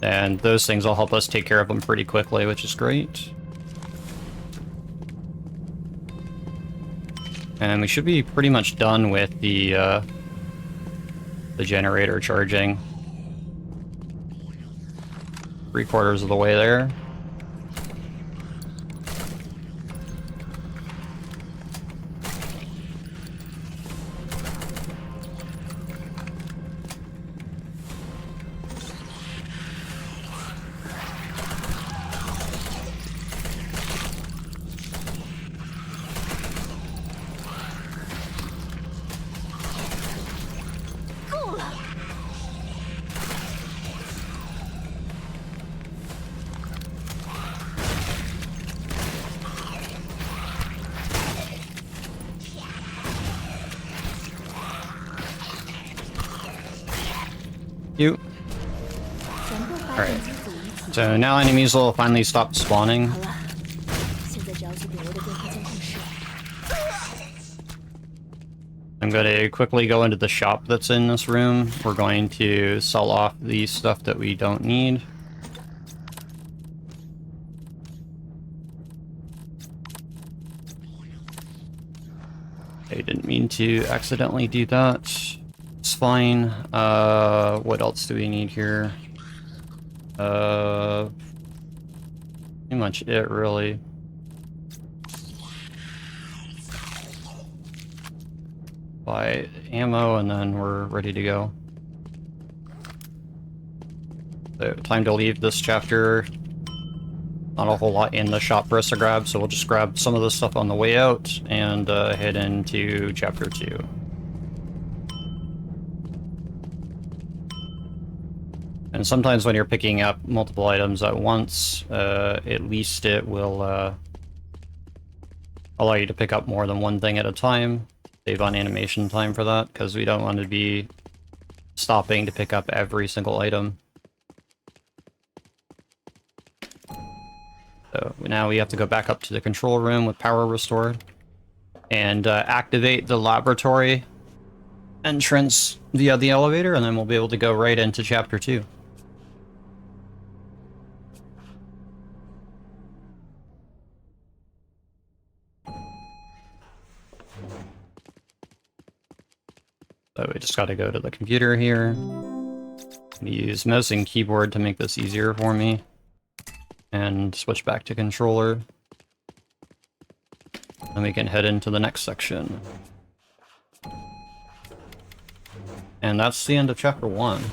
Speaker 1: And those things will help us take care of them pretty quickly, which is great. And we should be pretty much done with the generator charging. 3/4 of the way there. You. Alright. So now enemies will finally stop spawning.
Speaker 2: 好了，现在只要去顶楼的电话监控室。
Speaker 1: I'm going to quickly go into the shop that's in this room. We're going to sell off the stuff that we don't need. I didn't mean to accidentally do that. It's fine. What else do we need here? Pretty much it, really. Buy ammo and then we're ready to go. So, time to leave this chapter. Not a whole lot in the shop for us to grab, so we'll just grab some of the stuff on the way out and head into chapter 2. And sometimes when you're picking up multiple items at once, at least it will allow you to pick up more than one thing at a time. Save on animation time for that, because we don't want to be stopping to pick up every single item. So now we have to go back up to the control room with power restored and activate the laboratory entrance via the elevator, and then we'll be able to go right into chapter 2. So we just got to go to the computer here. Use mouse and keyboard to make this easier for me. And switch back to controller. And we can head into the next section. And that's the end of chapter 1.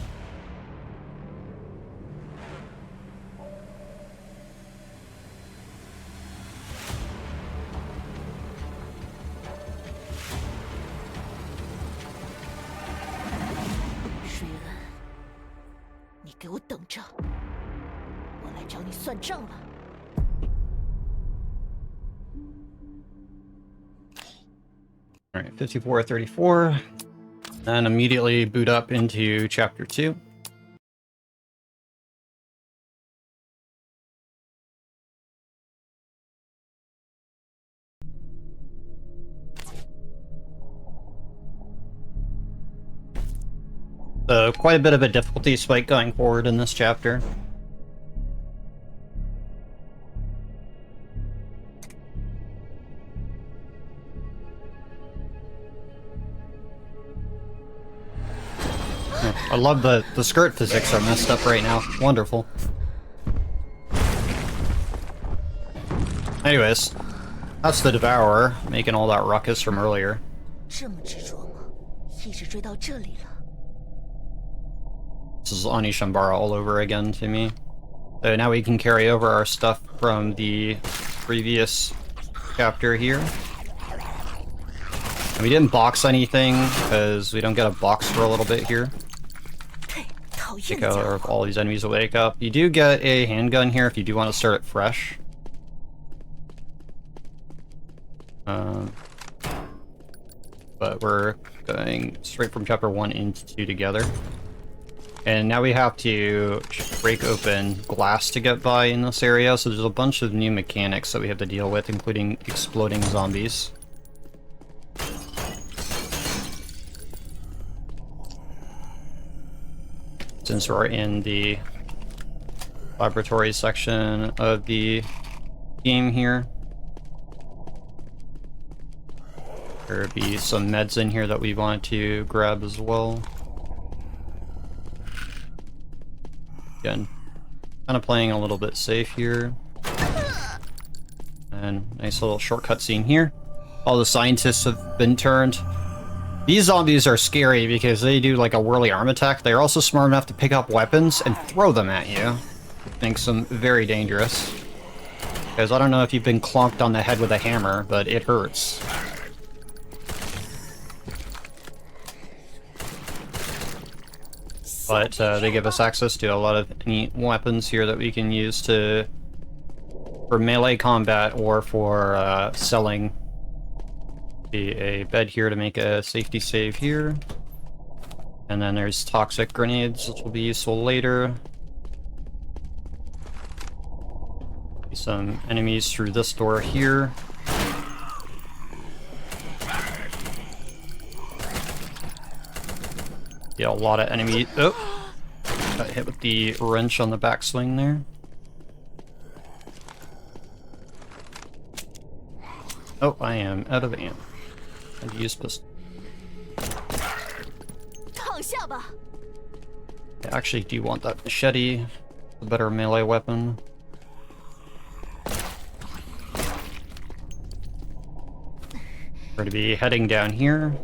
Speaker 1: Alright, 5434. And immediately boot up into chapter 2. So quite a bit of a difficulty spike going forward in this chapter. I love the skirt physics are messed up right now. Wonderful. Anyways, that's the Devourer, making all that ruckus from earlier. This is Ani Shambara all over again to me. So now we can carry over our stuff from the previous chapter here. And we didn't box anything, because we don't get a box for a little bit here. Take out all these enemies will wake up. You do get a handgun here if you do want to start it fresh. But we're going straight from chapter 1 into 2 together. And now we have to break open glass to get by in this area, so there's a bunch of new mechanics that we have to deal with, including exploding zombies. Since we're in the laboratory section of the game here. There'll be some meds in here that we want to grab as well. Again, kind of playing a little bit safe here. And nice little shortcut scene here. All the scientists have been turned. These zombies are scary because they do like a whirly arm attack. They're also smart enough to pick up weapons and throw them at you. It makes them very dangerous. Because I don't know if you've been clonked on the head with a hammer, but it hurts. But they give us access to a lot of neat weapons here that we can use for melee combat or for selling. A bed here to make a safety save here. And then there's toxic grenades, which will be useful later. Some enemies through this door here. Yeah, a lot of enemies. Oh! Got hit with the wrench on the backswing there. Oh, I am out of ammo. I'd use pistol. I actually do want that machete. A better melee weapon. We're going to be heading down here.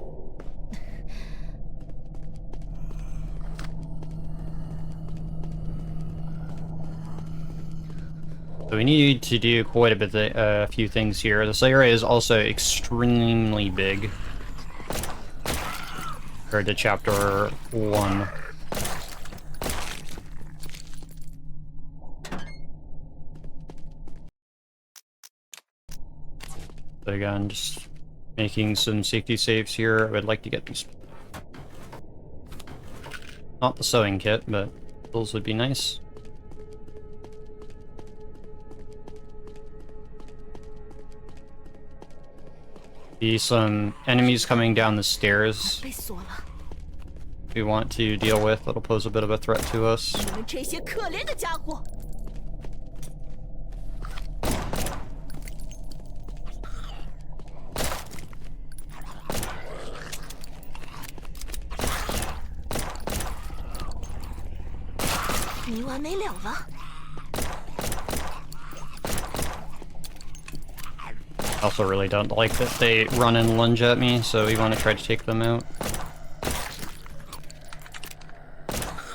Speaker 1: So we need to do quite a bit, a few things here. This area is also extremely big compared to Chapter 1. But again, just making some safety saves here. I would like to get these. Not the sewing kit, but those would be nice. See some enemies coming down the stairs we want to deal with. That'll pose a bit of a threat to us. Also really don't like that they run and lunge at me, so we want to try to take them out.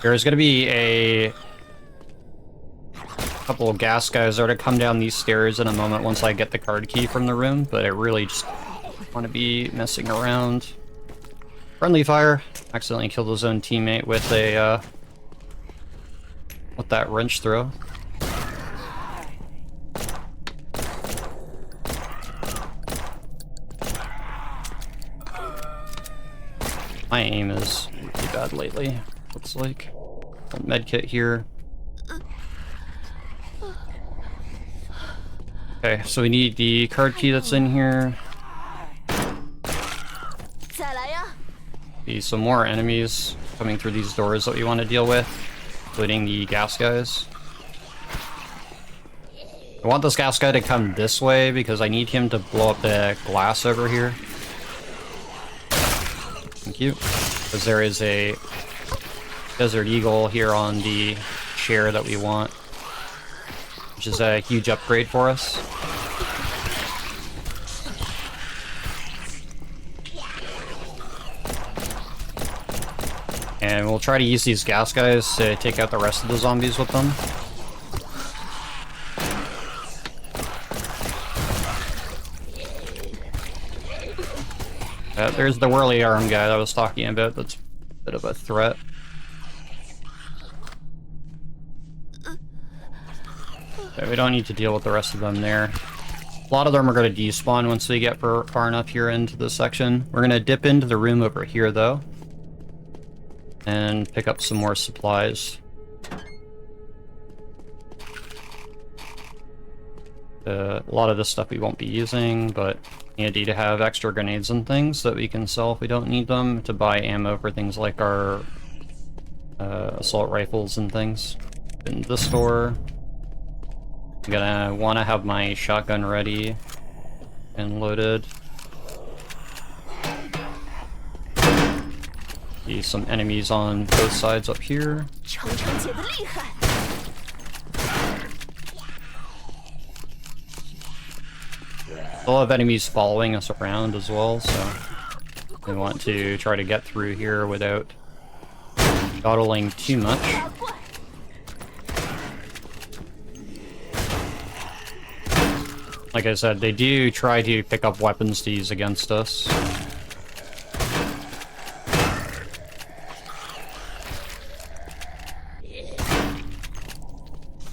Speaker 1: There's going to be a couple of gas guys that are to come down these stairs in a moment once I get the card key from the room, but I really just want to be messing around. Friendly fire. Accidentally killed his own teammate with a with that wrench throw. My aim is pretty bad lately, looks like. Medkit here. Okay, so we need the card key that's in here. See some more enemies coming through these doors that we want to deal with, including the gas guys. I want this gas guy to come this way because I need him to blow up the glass over here. Thank you. Because there is a Desert Eagle here on the chair that we want, which is a huge upgrade for us. And we'll try to use these gas guys to take out the rest of the zombies with them. There's the whirly arm guy that I was talking about. That's a bit of a threat. Okay, we don't need to deal with the rest of them there. A lot of them are going to despawn once we get far enough here into this section. We're going to dip into the room over here, though, and pick up some more supplies. A lot of this stuff we won't be using, but handy to have extra grenades and things that we can sell if we don't need them, to buy ammo for things like our assault rifles and things. In this door, I'm gonna want to have my shotgun ready and loaded. See some enemies on both sides up here. We'll have enemies following us around as well, so we want to try to get through here without dawdling too much. Like I said, they do try to pick up weapons to use against us.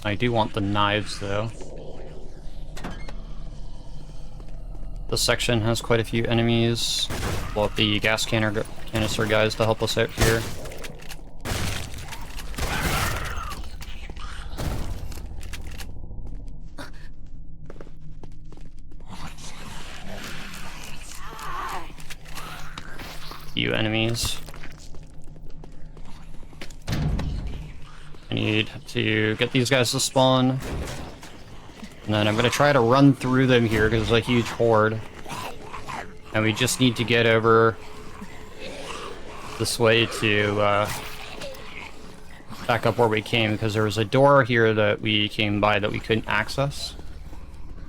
Speaker 1: I do want the knives, though. This section has quite a few enemies. Blow up the gas canister guys to help us out here. few enemies. I need to get these guys to spawn. And then I'm going to try to run through them here because there's a huge horde. And we just need to get over this way to back up where we came, because there was a door here that we came by that we couldn't access.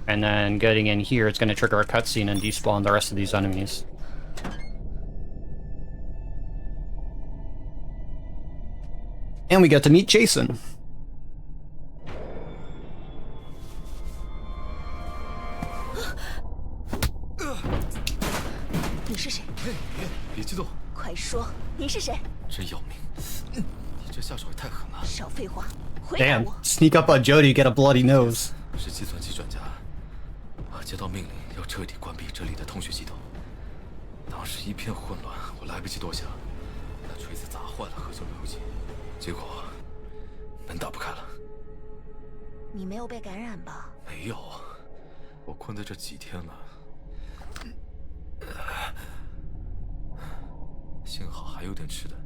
Speaker 1: And then getting in here, it's going to trigger a cutscene and despawn the rest of these enemies. And we get to meet Jason.
Speaker 3: 别激动，
Speaker 2: 快说，你是谁？
Speaker 3: 真要命！你这下手也太狠了。
Speaker 2: 少废话，回答
Speaker 1: Damn,
Speaker 2: 我。
Speaker 1: sneak up on Jody, get a bloody nose.
Speaker 3: 是计算机专家，接到命令要彻底关闭这里的通讯系统。当时一片混乱，我来不及多想，那锤子砸坏了核酸路由器，结果门打不开了。
Speaker 2: 你没有被感染吧？
Speaker 3: 没有，我困在这几天了。幸好还有点吃的，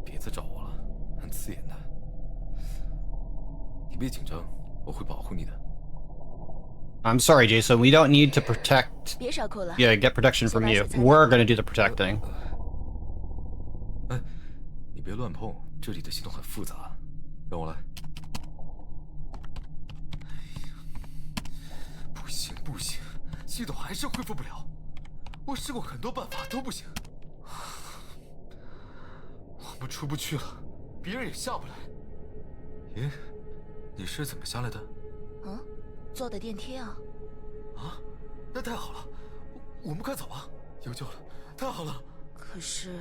Speaker 3: 别再找我了，很刺眼的。你别紧张，我会保护你的。
Speaker 1: I'm sorry, Jason. We don't need to protect.
Speaker 2: 别少哭了。
Speaker 1: Yeah, get protection from you. We're gonna do the protecting.
Speaker 3: 哎，你别乱碰，这里的系统很复杂，让我来。不行不行，系统还是恢复不了。我试过很多办法都不行。我们出不去了，别人也下不来。咦，你是怎么下来的？
Speaker 2: 嗯，坐的电梯啊。
Speaker 3: 啊，那太好了，我们快走吧，有救了，太好了。
Speaker 2: 可是，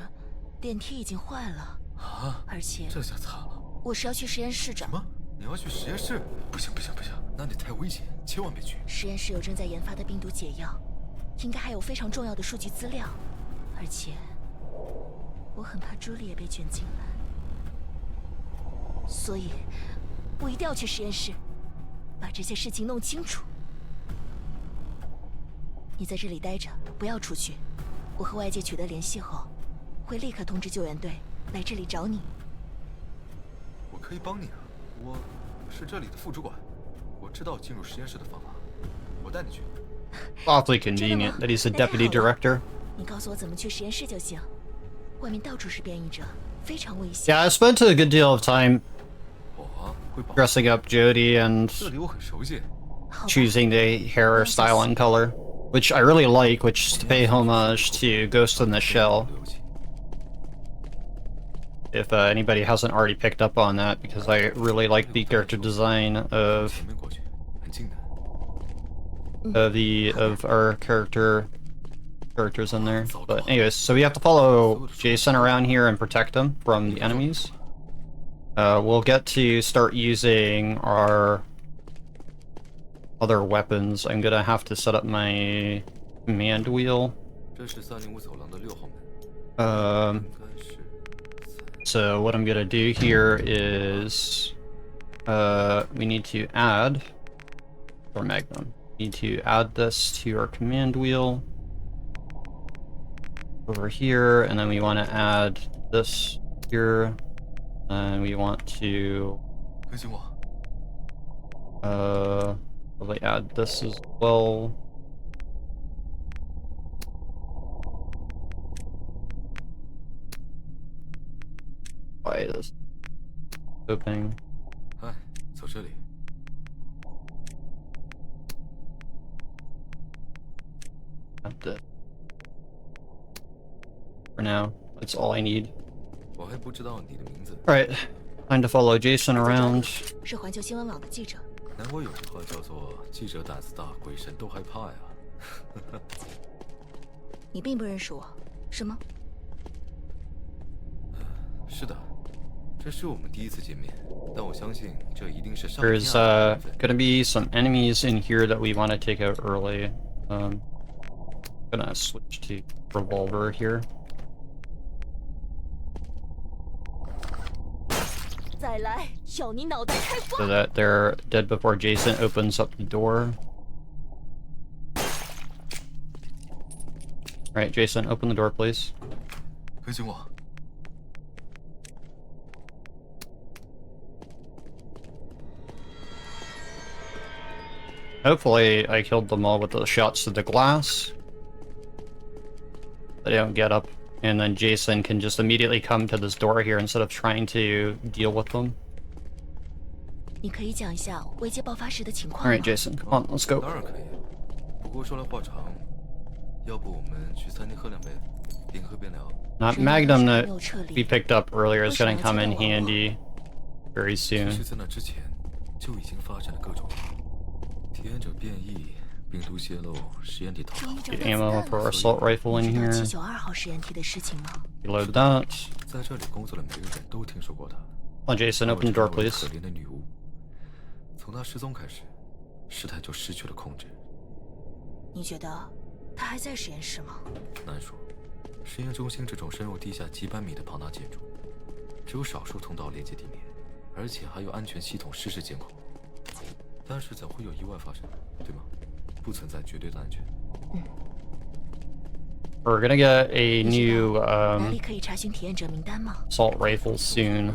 Speaker 2: 电梯已经坏了。
Speaker 3: 啊，
Speaker 2: 而且
Speaker 3: 这下惨了。
Speaker 2: 我是要去实验室找。
Speaker 3: 什么？你要去实验室？不行不行不行，那里太危险，千万别去。
Speaker 2: 实验室有正在研发的病毒解药，应该还有非常重要的数据资料，而且我很怕朱莉也被卷进来，所以我一定要去实验室，把这些事情弄清楚。你在这里待着，不要出去。我和外界取得联系后，会立刻通知救援队来这里找你。
Speaker 3: 我可以帮你啊，我是这里的副主管，我知道进入实验室的方法，我带你去。
Speaker 1: Awfully convenient that he's the deputy director.
Speaker 2: 你告诉我怎么去实验室就行。外面到处是变异者，非常危险。
Speaker 1: Yeah, I spent a good deal of time
Speaker 3: 我会保护。
Speaker 1: dressing up Jody and
Speaker 3: 这里我很熟悉。
Speaker 1: choosing the hairstyle and color, which I really like, which is to pay homage to Ghost in the Shell.
Speaker 3: 路由器
Speaker 1: If anybody hasn't already picked up on that, because I really like the character design of
Speaker 3: 前面过去，很近的。
Speaker 1: of our characters in there. But anyways, so we have to follow Jason around here and protect him from the enemies. We'll get to start using our other weapons. I'm gonna have to set up my command wheel.
Speaker 3: 这是305走廊的6号门，
Speaker 1: Um,
Speaker 3: 应该是
Speaker 1: so what I'm gonna do here is, we need to add, or Magnum, need to add this to our command wheel over here, and then we want to add this here, and we want to,
Speaker 3: 跟紧我。
Speaker 1: probably add this as well. Why is opening?
Speaker 3: 哎，走这里。
Speaker 1: Add this. For now, that's all I need.
Speaker 3: 我还不知道你的名字，
Speaker 1: Alright, time to follow Jason around.
Speaker 2: 是环球新闻网的记者。
Speaker 3: 难怪有句话叫做“记者胆子大，鬼神都害怕”呀。
Speaker 2: 你并不认识我，是吗？
Speaker 3: 是的，这是我们第一次见面，但我相信这一定是上
Speaker 1: There's
Speaker 3: 天爱的缘分
Speaker 1: gonna be some enemies in here that we want to take out early. Gonna switch to revolver here.
Speaker 2: 再来，要你脑袋开花！
Speaker 1: So that they're dead before Jason opens up the door. Alright, Jason, open the door, please.
Speaker 3: 跟紧我。
Speaker 1: Hopefully, I killed them all with the shots to the glass. They don't get up, and then Jason can just immediately come to this door here instead of trying to deal with them.
Speaker 2: 你可以讲一下危机爆发时的情况
Speaker 1: All
Speaker 2: 吗
Speaker 1: right, Jason, come on, let's go.
Speaker 3: 当然可以，不过说来话长，要不我们去餐厅喝2杯，边喝边聊。
Speaker 1: That Magnum that we picked up earlier is going to come in handy very
Speaker 3: 其
Speaker 1: soon.
Speaker 3: 实，在那之前就已经发生了各种体验者变异、病毒泄露、实验体逃跑。
Speaker 1: Get ammo for our assault rifle in
Speaker 2: 知道
Speaker 1: here.
Speaker 2: 792号实验体的事情吗？
Speaker 1: Reload that.
Speaker 3: 在这里工作的每个人都听说过他。
Speaker 1: Come on, Jason, open the door,
Speaker 3: 可
Speaker 1: please.
Speaker 3: 怜的女巫，从她失踪开始，事态就失去了控制。
Speaker 2: 你觉得他还在实验室吗？
Speaker 3: 难说，实验中心这种深入地下几百米的庞大建筑，只有少数通道连接地面，而且还有安全系统实时监控。但是怎会有意外发生，对吗？不存在绝对的安全。
Speaker 1: We're going to get a
Speaker 2: 你知
Speaker 1: new
Speaker 2: 道哪里可以查询体验者名单吗？
Speaker 1: assault rifle soon.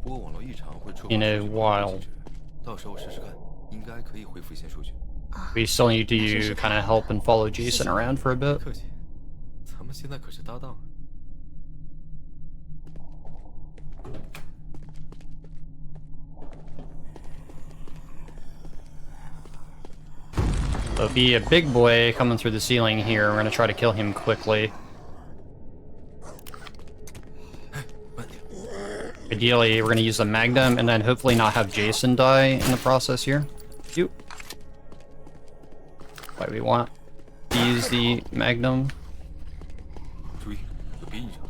Speaker 3: 不过网络异常会触发
Speaker 1: In a
Speaker 3: 数据
Speaker 1: while.
Speaker 3: 机制，到时候试试看，应该可以恢复一些数据。
Speaker 1: We still need to kind of help and follow Jason around for a bit.
Speaker 3: 客气，咱们现在可是搭档。
Speaker 1: There'll be a big boy coming through the ceiling here. We're going to try to kill him quickly. Ideally, we're going to use the Magnum and then hopefully not have Jason die in the process here. Shoot. Why we want to use the Magnum.
Speaker 3: 注意，有别异常。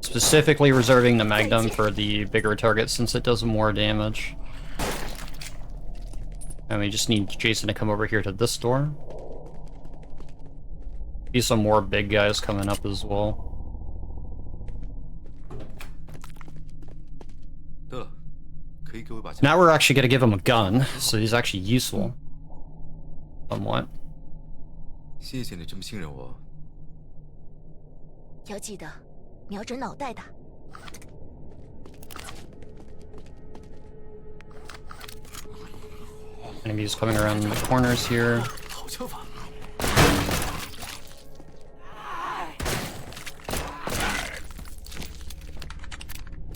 Speaker 1: Specifically reserving the Magnum for the bigger targets since it does more damage. And we just need Jason to come over here to this door. See some more big guys coming up as well.
Speaker 3: 对了，可以给我一把枪。
Speaker 1: Now we're actually going to give him a gun, so he's actually useful. Somewhat.
Speaker 3: 谢谢你这么信任我。
Speaker 2: 要记得瞄准脑袋打。
Speaker 1: Enemies coming around the corners here.
Speaker 3: 好枪法。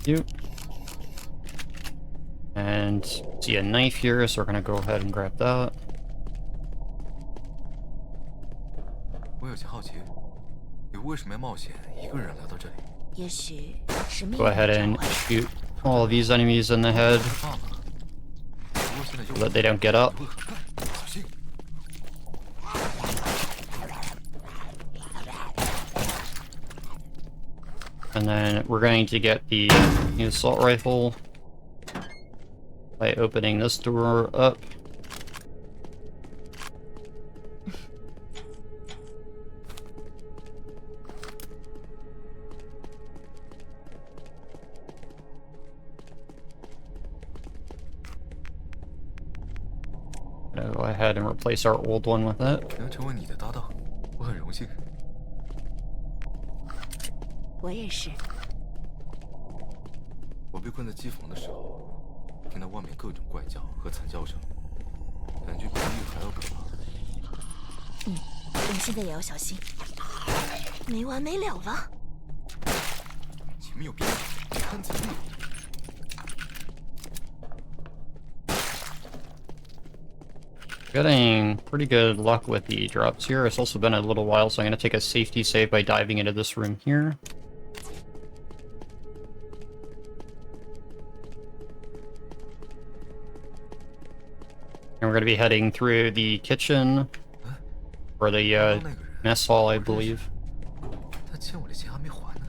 Speaker 1: You. And see a knife here, so we're going to go ahead and grab that.
Speaker 3: 我有些好奇，你为什么要冒险一个人来到这里？
Speaker 2: 也许是命
Speaker 1: Go
Speaker 2: 运
Speaker 1: ahead
Speaker 2: 的召
Speaker 1: and
Speaker 2: 唤。
Speaker 1: shoot all of these enemies in the head
Speaker 3: 放了。不过现在有
Speaker 1: so that they don't get up.
Speaker 3: 小心。
Speaker 1: And then we're going to get the new assault rifle by opening this door up. Go ahead and replace our old one with it.
Speaker 3: 能成为你的搭档，我很荣幸。
Speaker 2: 我也是。
Speaker 3: 我被困在机房的时候，听到外面各种怪叫和惨叫声，感觉比地狱还要可怕。
Speaker 2: 我们现在也要小心，没完没了了。
Speaker 3: 前面有别人，看仔细。
Speaker 1: Getting pretty good luck with the drops here. It's also been a little while, so I'm going to take a safety save by diving into this room here. And we're going to be heading through the kitchen, or the mess hall, I believe.
Speaker 3: 他欠我的钱还没还呢。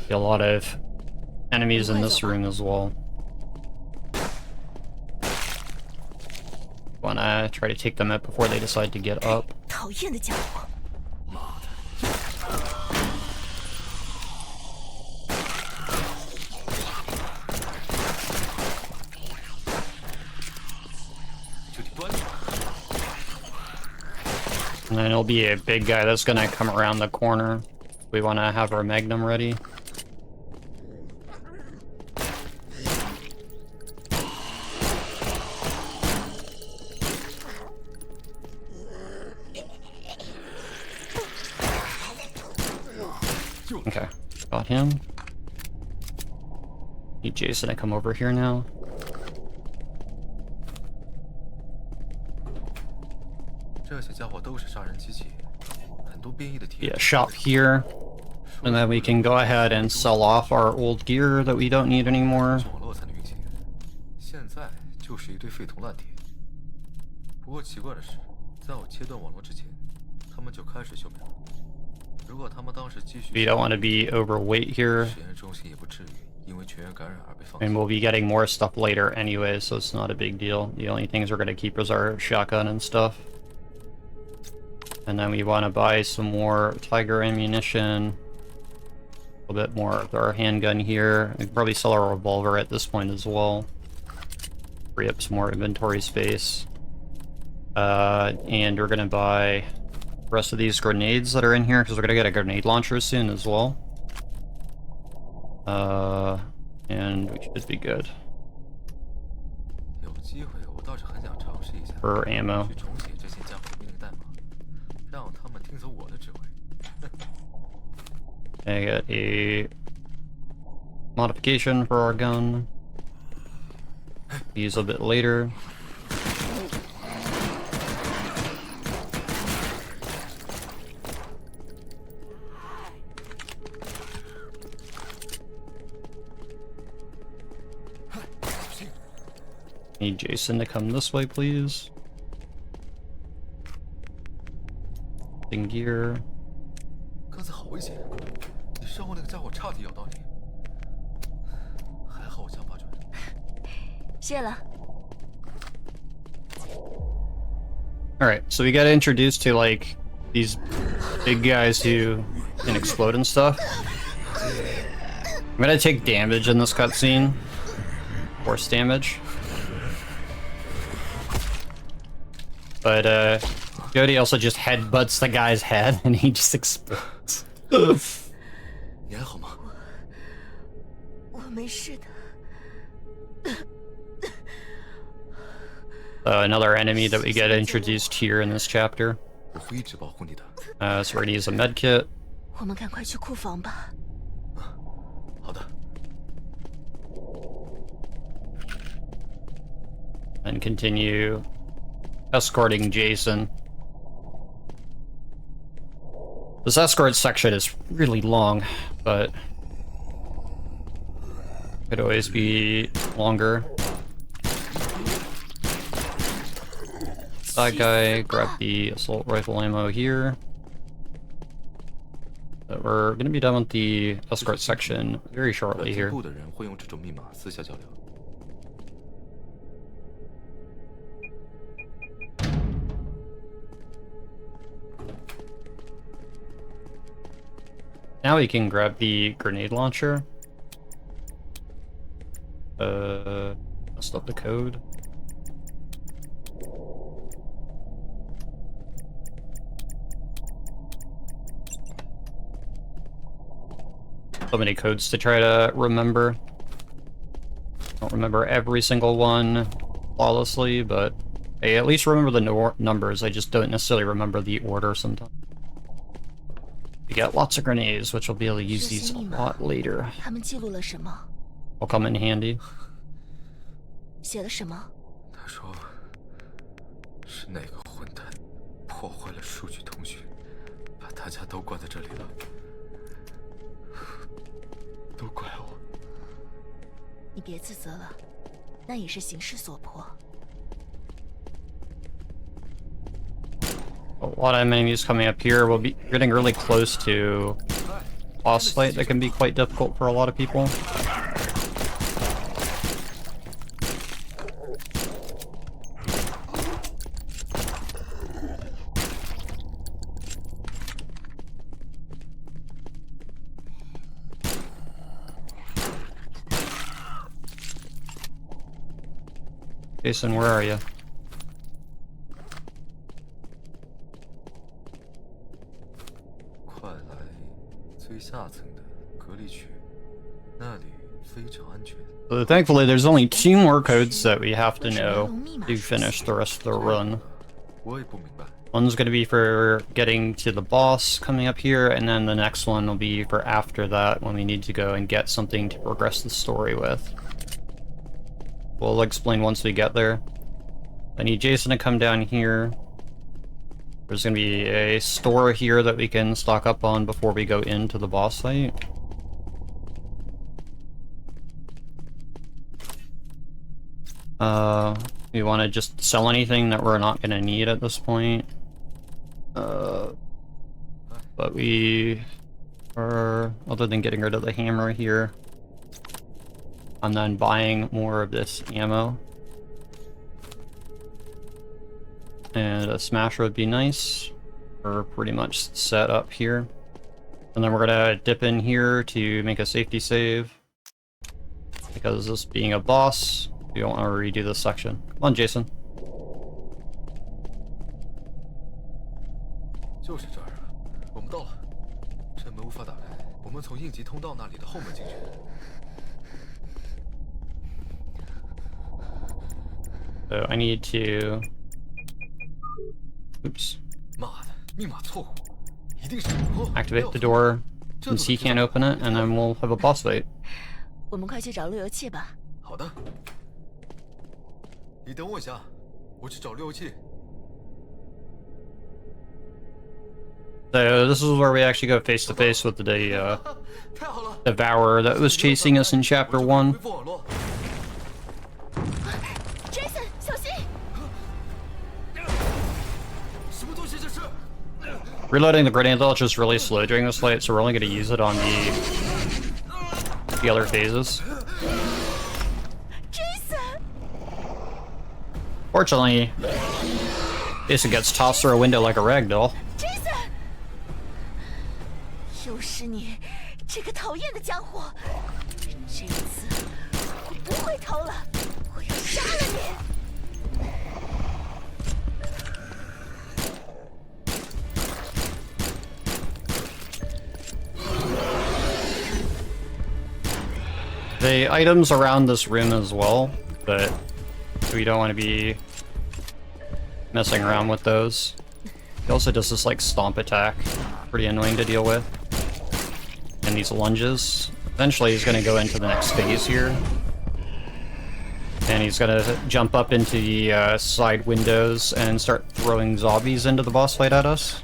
Speaker 1: See a lot of enemies in this room as well. Wanna try to take them out before they decide to get up.
Speaker 2: 讨厌的家伙！
Speaker 3: 妈的！就得端着。
Speaker 1: And then it'll be a big guy that's gonna come around the corner. We want to have our Magnum ready. Okay, got him. Need Jason to come over here now. Yeah, shop here. And then we can go ahead and sell off our old gear that we don't need anymore. We don't want to be overweight here. And we'll be getting more stuff later anyway, so it's not a big deal. The only things we're going to keep is our shotgun and stuff. And then we want to buy some more Tiger ammunition. A little bit more of our handgun here. We can probably sell our revolver at this point as well. Free up some more inventory space. And we're going to buy the rest of these grenades that are in here, because we're going to get a grenade launcher soon as well. And we should be good for ammo. I got a modification for our gun. Use a bit later. Need Jason to come this way, please. In gear.
Speaker 3: 刚才好危险，你身后那个家伙差点咬到你，还好我枪法准。
Speaker 2: 谢了。
Speaker 1: Alright, so we got introduced to, like, these big guys who can explode and stuff. I'm gonna take damage in this cutscene. Force damage. But, Jody also just headbutts the guy's head and he just explodes.
Speaker 3: 你还好吗？
Speaker 2: 我没事的。
Speaker 1: Another enemy that we get introduced here in this chapter.
Speaker 3: 我会一直保护你的。
Speaker 1: So we're gonna use a med kit.
Speaker 2: 我们赶快去库房吧。
Speaker 3: 好的。
Speaker 1: And continue escorting Jason. This escort section is really long, but could always be longer. That guy, grab the assault rifle ammo here. But we're gonna be done with the escort section very shortly here.
Speaker 3: 部的人会用这种密码私下交流。
Speaker 1: Now we can grab the grenade launcher. Messed up the code. So many codes to try to remember. Don't remember every single one flawlessly, but I at least remember the numbers. I just don't necessarily remember the order sometimes. We got lots of grenades, which we'll be able to use these a lot later.
Speaker 2: 他们记录了什么？
Speaker 1: Will come in handy.
Speaker 2: 写了什么？
Speaker 3: 他说是哪个混蛋破坏了数据通讯，把大家都关在这里了。都怪我。
Speaker 2: 你别自责了，那也是形势所迫。
Speaker 1: A lot of enemies coming up here. We'll be getting really close to boss fight that can be quite difficult for a lot of people. Jason, where are you?
Speaker 3: 隔离区，那里非常安全。
Speaker 1: So thankfully, there's only 2 more codes that we have to know to finish the rest of the run.
Speaker 3: 我也不明白。
Speaker 1: One's going to be for getting to the boss coming up here, and then the next one will be for after that when we need to go and get something to progress the story with. We'll explain once we get there. I need Jason to come down here. There's going to be a store here that we can stock up on before we go into the boss fight. We want to just sell anything that we're not going to need at this point. But we are, other than getting rid of the hammer here, and then buying more of this ammo. And a smasher would be nice. We're pretty much set up here. And then we're gonna dip in here to make a safety save. Because this being a boss, we don't want to redo this section. Come on, Jason.
Speaker 3: 就是这儿啊，我们到了。这门无法打开，我们从应急通道那里的后门进去。
Speaker 1: So I need to... Oops.
Speaker 3: 妈的，密码错误，一定是
Speaker 1: activate the door since he can't open it, and then we'll have a boss fight.
Speaker 2: 我们快去找路由器吧。
Speaker 3: 好的。你等我一下，我去找路由器。
Speaker 1: So this is where we actually go face to face with the devourer that was chasing us in chapter 1.
Speaker 2: Jason， 小心！
Speaker 1: Reloading the grenade launcher is really slow during this fight, so we're only going to use it on the other phases.
Speaker 2: Jason!
Speaker 1: Fortunately, Jason gets tossed through a window like a ragdoll.
Speaker 2: Jason! 又是你，这个讨厌的家伙！这次我不会逃了，我要杀了你！
Speaker 1: The items around this room as well, but we don't want to be messing around with those. He also does this like stomp attack, pretty annoying to deal with. And these lunges. Eventually he's going to go into the next phase here. And he's going to jump up into the side windows and start throwing zombies into the boss fight at us.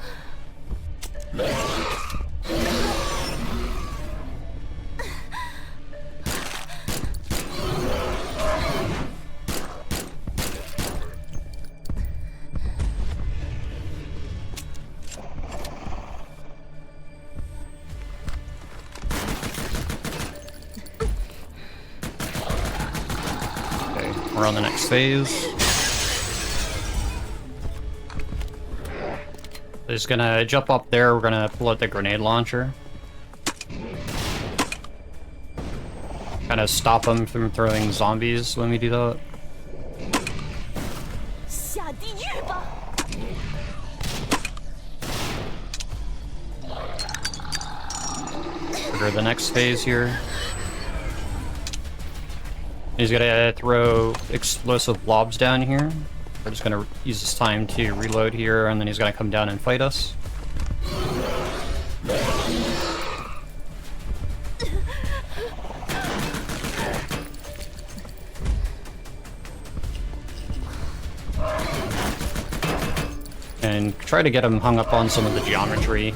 Speaker 1: We're on the next phase. He's gonna jump up there, we're gonna pull out the grenade launcher. Kind of stop him from throwing zombies when we do that.
Speaker 2: 下地狱吧！
Speaker 1: Trigger the next phase here. He's gonna throw explosive blobs down here. We're just gonna use this time to reload here, and then he's gonna come down and fight us. And try to get him hung up on some of the geometry.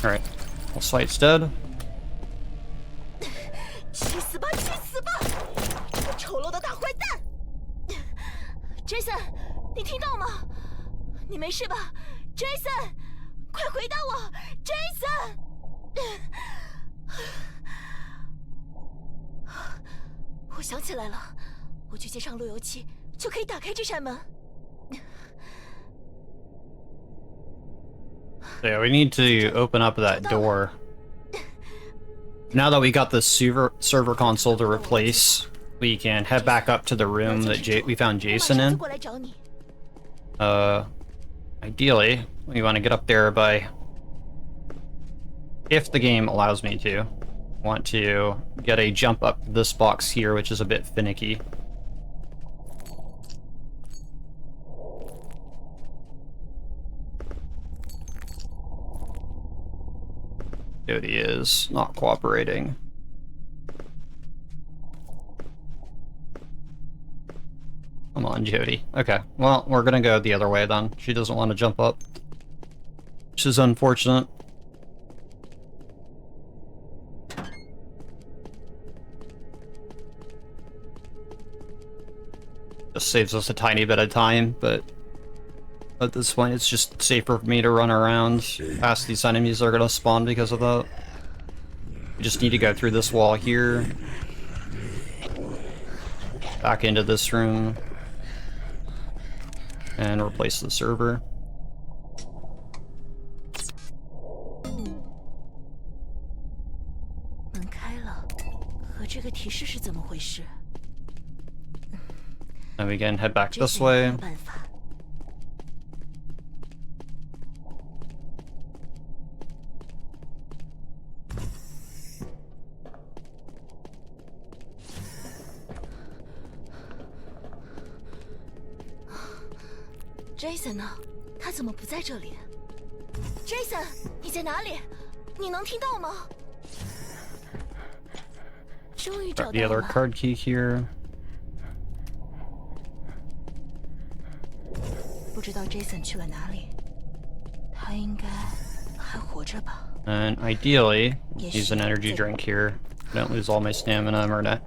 Speaker 1: Alright, this fight's dead.
Speaker 2: 去死吧！去死吧！丑陋的大坏蛋 ！Jason， 你听到吗？你没事吧 ？Jason， 快回答我 ！Jason， 我想起来了，我去接上路由器就可以打开这扇门。
Speaker 1: So yeah, we need to open up that door. Now that we got the server console to replace, we can head back up to the room that we found Jason in. Ideally, we want to get up there by, if the game allows me to, want to get a jump up this box here, which is a bit finicky. Jody is not cooperating. Come on, Jody. Okay, well, we're gonna go the other way then. She doesn't want to jump up, which is unfortunate. Just saves us a tiny bit of time, but at this point it's just safer for me to run around past these enemies that are gonna spawn because of that. We just need to go through this wall here, back into this room, and replace the server. And we can head back this way.
Speaker 2: Jason 呢？他怎么不在这里 ？Jason， 你在哪里？你能听到吗？终于找到了。
Speaker 1: The other card key here.
Speaker 2: 不知道 Jason 去了哪里？他应该还活着吧？
Speaker 1: And ideally, use an energy drink here. Don't lose all my stamina or not.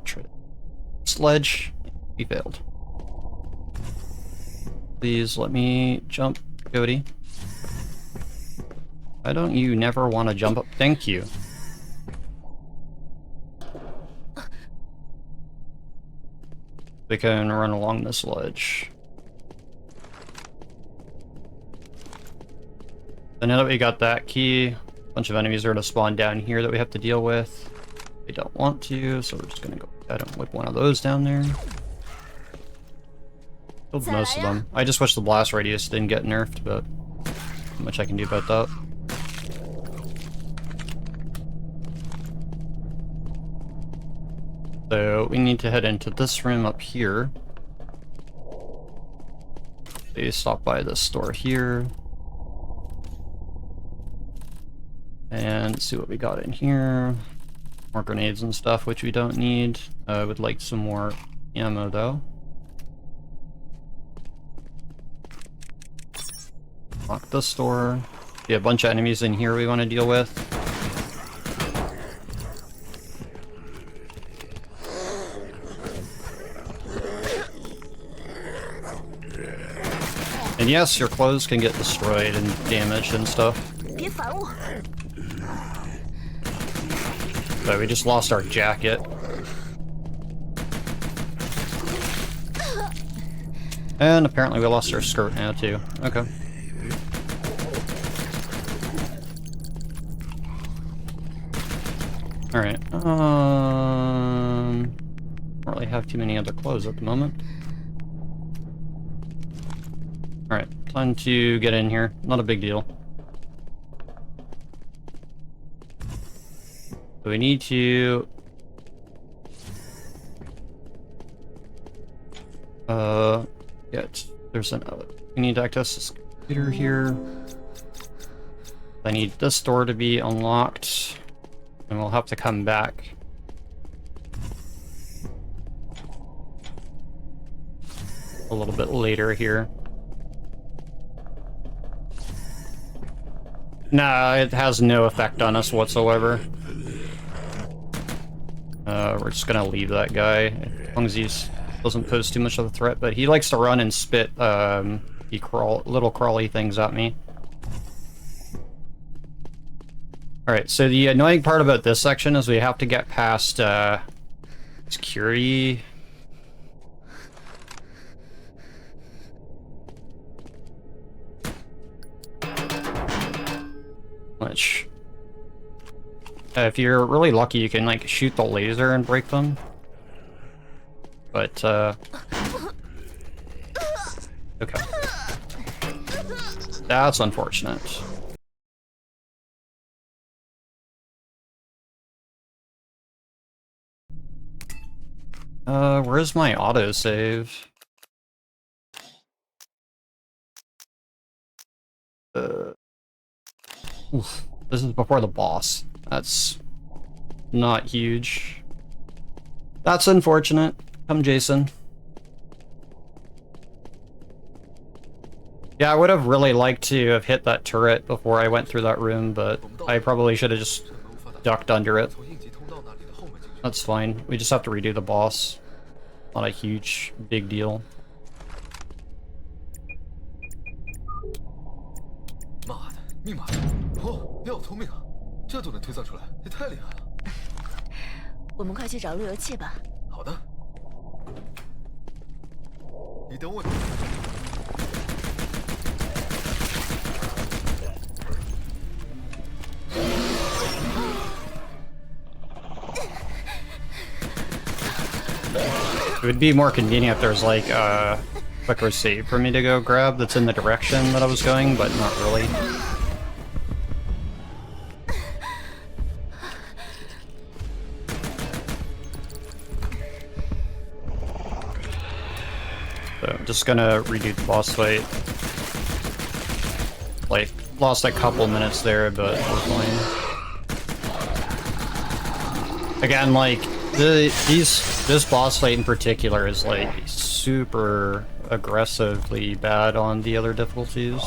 Speaker 1: Sledge. We failed. Please let me jump, Cody. Why don't you never want to jump up? Thank you. We can run along this ledge. So now that we got that key, a bunch of enemies are going to spawn down here that we have to deal with. We don't want to, so we're just going to go ahead and whip one of those down there. Killed most of them. I just wish the blast radius didn't get nerfed, but not much I can do about that. So we need to head into this room up here. They stop by this store here. And see what we got in here. More grenades and stuff, which we don't need. I would like some more ammo though. Lock the store. We have a bunch of enemies in here we want to deal with. And yes, your clothes can get destroyed and damaged and stuff. So we just lost our jacket. And apparently we lost our skirt now too. Okay. Alright, don't really have too many other clothes at the moment. Alright, time to get in here. Not a big deal. So we need to... there's an... we need to access this computer here. I need this door to be unlocked. And we'll have to come back. A little bit later here. Nah, it has no effect on us whatsoever. We're just gonna leave that guy, as long as he doesn't pose too much of a threat, but he likes to run and spit little crawly things at me. Alright, so the annoying part about this section is we have to get past security. Which If you're really lucky, you can like shoot the laser and break them. But okay. That's unfortunate. Where's my autosave? Oof, this is before the boss. That's not huge. That's unfortunate. Come, Jason. Yeah, I would have really liked to have hit that turret before I went through that room, but I probably should have just ducked under it. That's fine. We just have to redo the boss. Not a huge, big deal.
Speaker 3: 妈的，密码！哦，你好聪明啊，这都能推算出来，也太厉害了。
Speaker 2: 我们快去找路由器吧。
Speaker 3: 好的，你等我。
Speaker 1: It would be more convenient if there's like a quicker save for me to go grab that's in the direction that I was going, but not really. So I'm just gonna redo the boss fight. Like, lost a couple minutes there, but we're fine. Again, like, this boss fight in particular is like super aggressively bad on the other difficulties.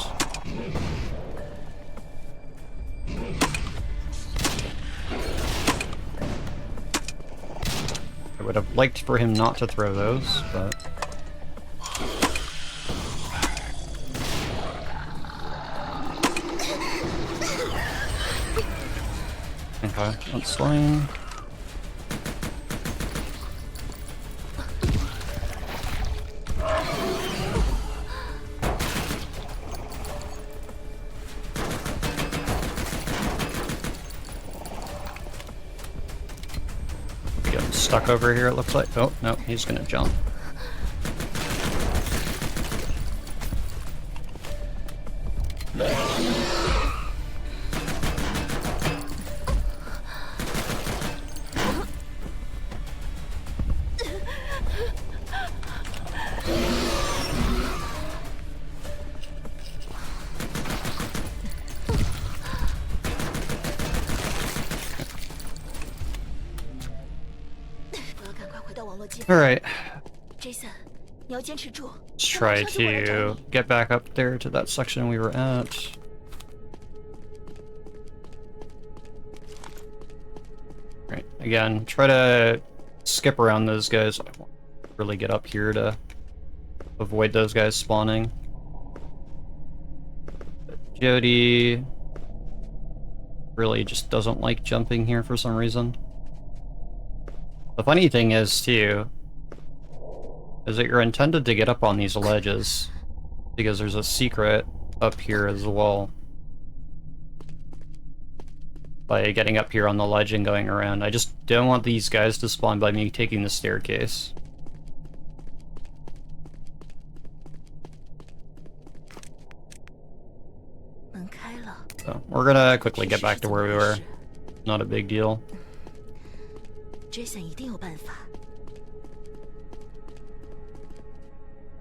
Speaker 1: I would have liked for him not to throw those, but... Okay, that's fine. Getting stuck over here, it looks like. Oh, no, he's gonna jump. Alright.
Speaker 2: Jason, 你要坚持住。
Speaker 1: Let's try to get back up there to that section we were at. Right, again, try to skip around those guys. I won't really get up here to avoid those guys spawning. But Jody really just doesn't like jumping here for some reason. The funny thing is, too, is that you're intended to get up on these ledges, because there's a secret up here as well. By getting up here on the ledge and going around. I just don't want these guys to spawn by me taking the staircase. So, we're gonna quickly get back to where we were. Not a big deal.
Speaker 2: Jason 一定有办法。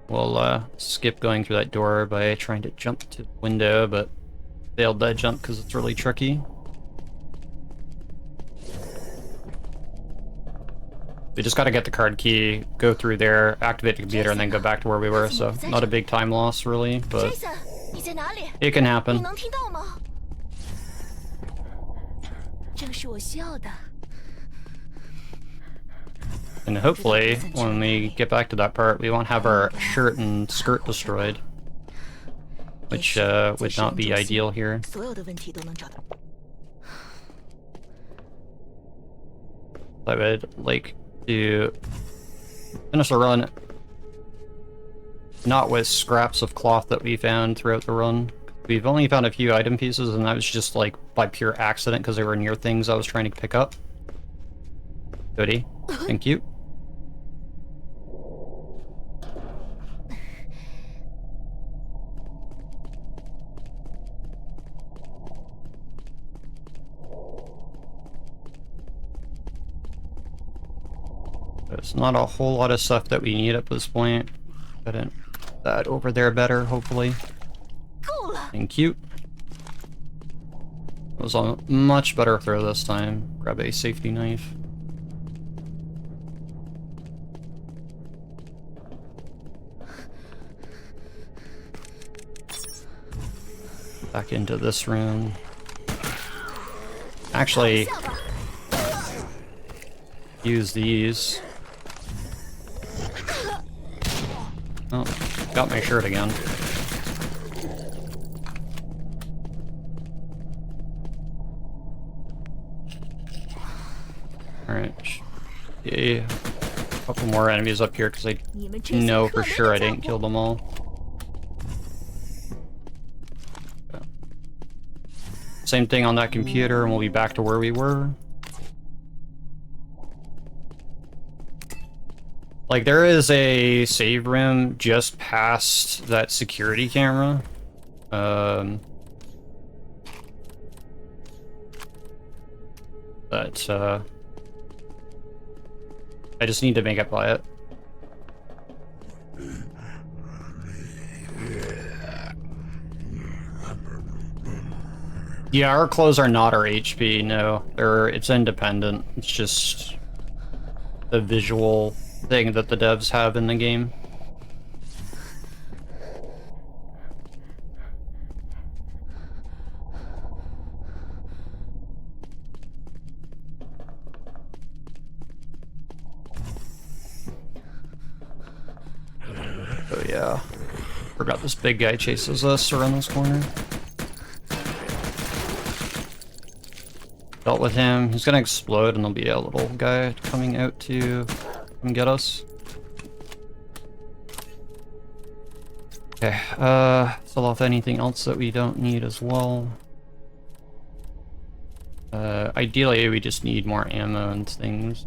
Speaker 1: We'll skip going through that door by trying to jump to the window, but failed that jump because it's really tricky. We just gotta get the card key, go through there, activate the computer, and then go back to where we were, so not a big time loss really, but it can happen.
Speaker 2: 你能听到吗？这个是我需要的。
Speaker 1: And hopefully, when we get back to that part, we won't have our shirt and skirt destroyed. Which would not be ideal here.
Speaker 2: 所有的问题都能找到。
Speaker 1: I would like to finish the run not with scraps of cloth that we found throughout the run. We've only found a few item pieces, and that was just like by pure accident because they were near things I was trying to pick up. Goody. Thank you. There's not a whole lot of stuff that we need at this point. Put that over there better, hopefully. Thank you. It was a much better throw this time. Grab a safety knife. Back into this room. Actually, use these. Oh, got my shirt again. Alright. Yeah. A couple more enemies up here because I know for sure I didn't kill them all. Okay. Same thing on that computer, and we'll be back to where we were. Like, there is a save room just past that security camera. But, I just need to make it by it. Yeah, our clothes are not our HP, no. It's independent. It's just the visual thing that the devs have in the game. Oh yeah. Forgot this big guy chases us around this corner. Dealt with him. He's gonna explode and there'll be a little guy coming out to come get us. Okay, sell off anything else that we don't need as well. Ideally we just need more ammo and things.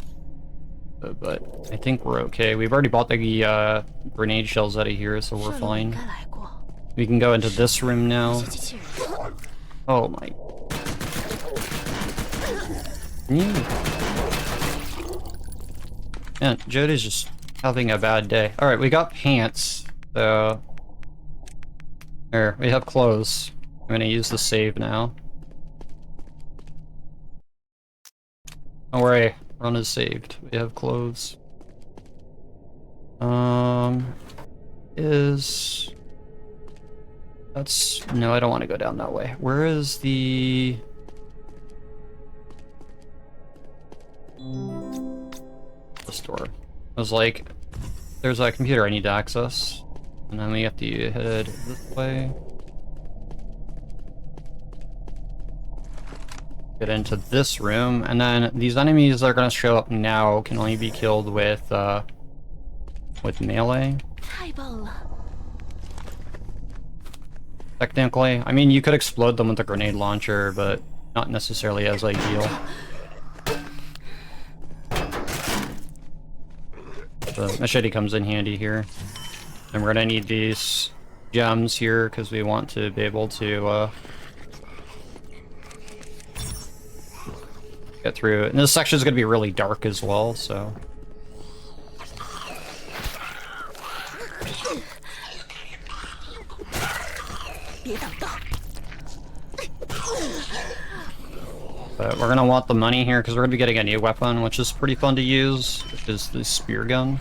Speaker 1: But I think we're okay. We've already bought the grenade shells out of here, so we're fine. We can go into this room now. Oh my. Man, Jody's just having a bad day. Alright, we got pants, so... There, we have clothes. I'm gonna use the save now. Don't worry, run is saved. We have clothes. That's... No, I don't want to go down that way. Where is the... store? I was like, there's a computer I need to access, and then we have to head this way. Get into this room, and then these enemies that are gonna show up now can only be killed with melee. Technically, I mean, you could explode them with a grenade launcher, but not necessarily as ideal. The machete comes in handy here. And we're gonna need these gems here because we want to be able to get through it. And this section is gonna be really dark as well, so. But we're gonna want the money here because we're gonna be getting a new weapon, which is pretty fun to use, which is the spear gun.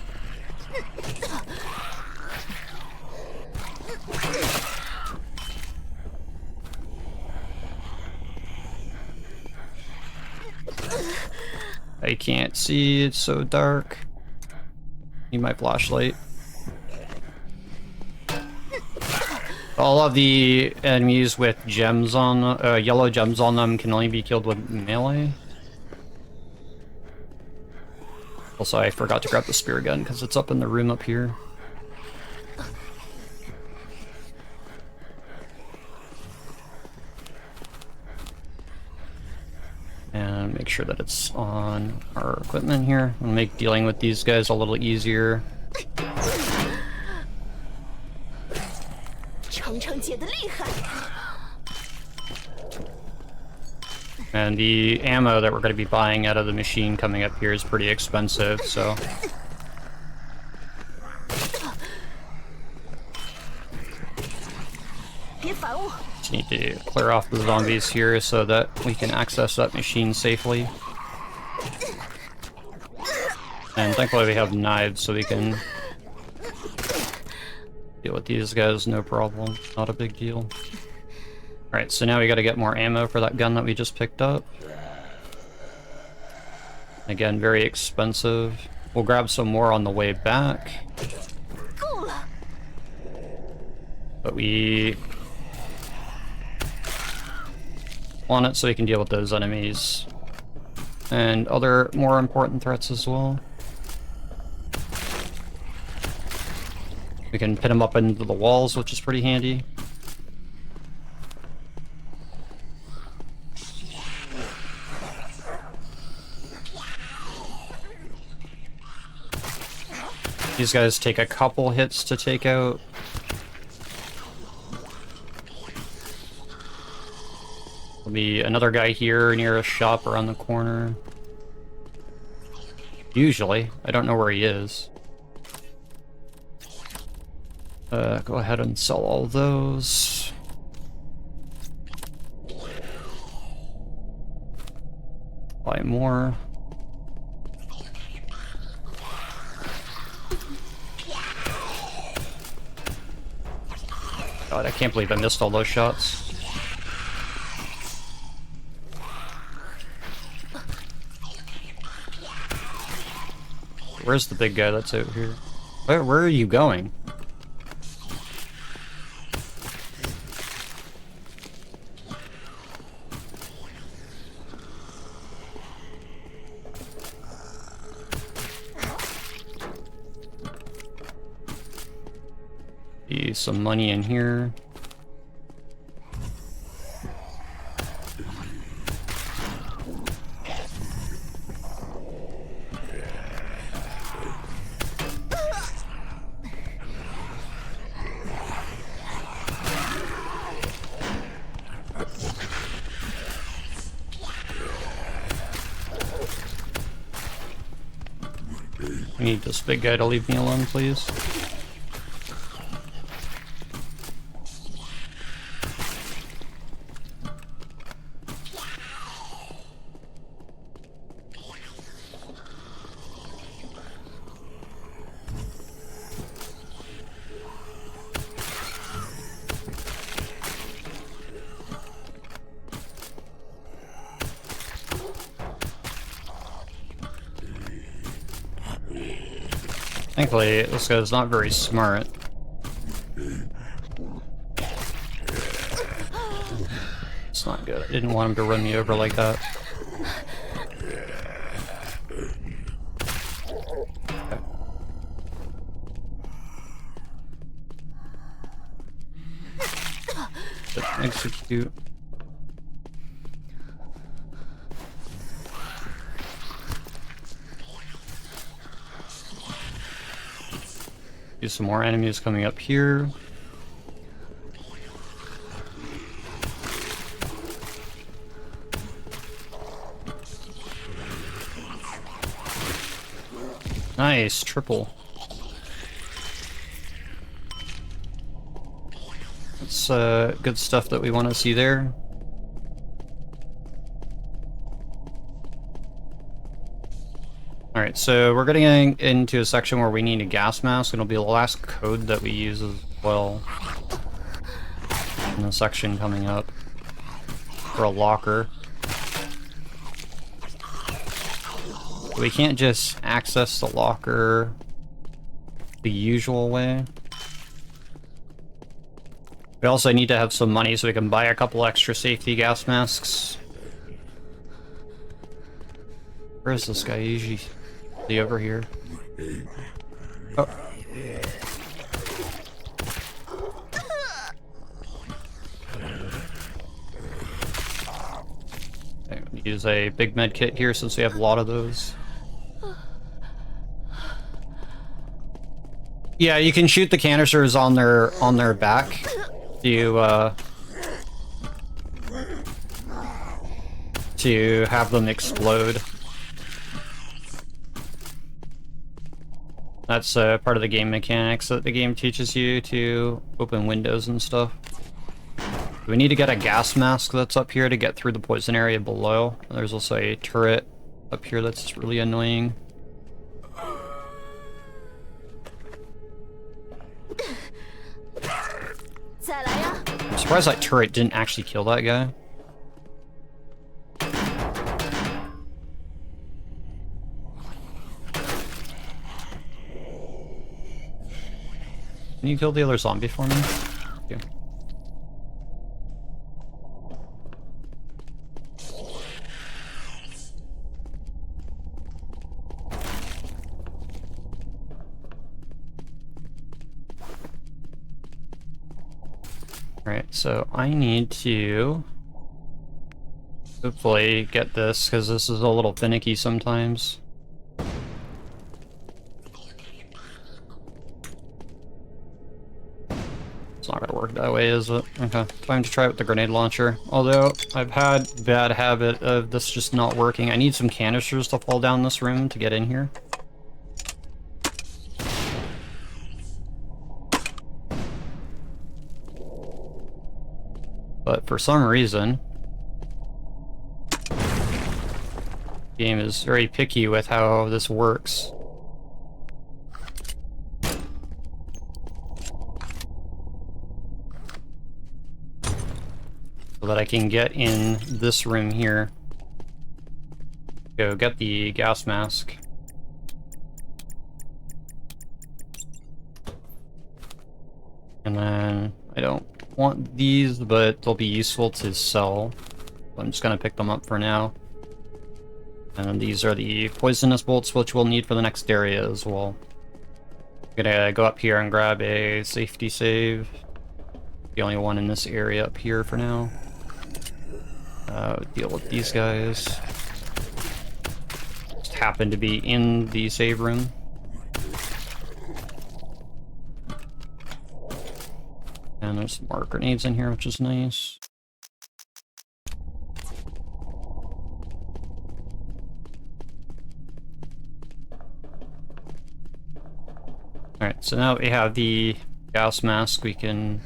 Speaker 1: I can't see, it's so dark. Need my flashlight. All of the enemies with gems on, yellow gems on them can only be killed with melee. Also, I forgot to grab the spear gun because it's up in the room up here. sure that it's on our equipment here. It'll make dealing with these guys a little easier.
Speaker 2: 程程姐的厉害。
Speaker 1: And the ammo that we're going to be buying out of the machine coming up here is pretty expensive, so... Just need to clear off the zombies here so that we can access that machine safely. And thankfully we have knives so we can deal with these guys no problem. Not a big deal. Alright, so now we gotta get more ammo for that gun that we just picked up. Again, very expensive. We'll grab some more on the way back. But we want it so we can deal with those enemies. And other more important threats as well. We can pin them up into the walls, which is pretty handy. These guys take a couple hits to take out. There'll be another guy here near a shop around the corner. Usually. I don't know where he is. Go ahead and sell all those. Buy more. God, I can't believe I missed all those shots. Where's the big guy that's out here? Where are you going? Some money in here. I need this big guy to leave me alone, please. Thankfully, this guy's not very smart. It's not good. I didn't want him to run me over like that. Okay. Execute. There's some more enemies coming up here. Nice, triple. That's good stuff that we want to see there. Alright, so we're getting into a section where we need a gas mask, and it'll be the last code that we use as well in the section coming up for a locker. We can't just access the locker the usual way. We also need to have some money so we can buy a couple extra safety gas masks. Where is this guy? Usually he over here. Oh. Okay, we Use a big med kit here since we have a lot of those. Yeah, you can shoot the canisters on their back to have them explode. That's part of the game mechanics that the game teaches you to open windows and stuff. We need to get a gas mask that's up here to get through the poison area below. There's also a turret up here that's really annoying. I'm surprised that turret didn't actually kill that guy. Can you kill the other zombie for me? Thank you. Alright, so I need to hopefully get this, because this is a little finicky sometimes. It's not gonna work that way, is it? Okay, time to try it with the grenade launcher. Although, I've had a bad habit of this just not working. I need some canisters to fall down this room to get in here. But for some reason, the game is very picky with how this works. So that I can get in this room here. Go get the gas mask. And then I don't want these, but they'll be useful to sell. I'm just gonna pick them up for now. And then these are the poisonous bolts, which we'll need for the next area as well. I'm gonna go up here and grab a safety save. The only one in this area up here for now. Deal with these guys. Just happen to be in the save room. And there's some more grenades in here, which is nice. Alright, so now that we have the gas mask, we can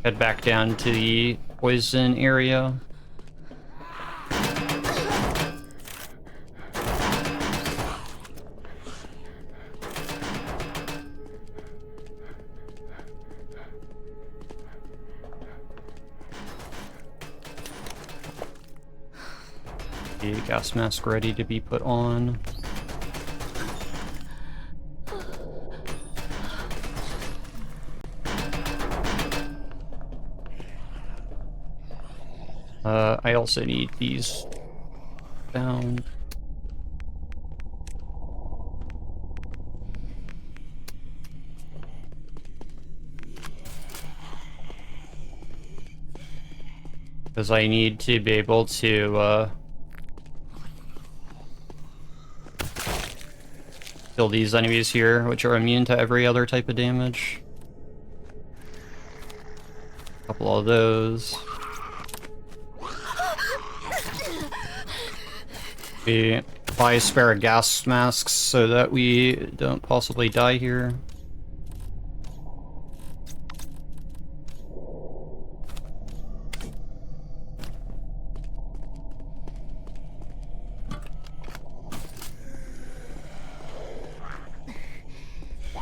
Speaker 1: head back down to the poison area. The gas mask ready to be put on. I also need these found. Because I need to be able to kill these enemies here, which are immune to every other type of damage. A couple of those. We buy spare gas masks so that we don't possibly die here.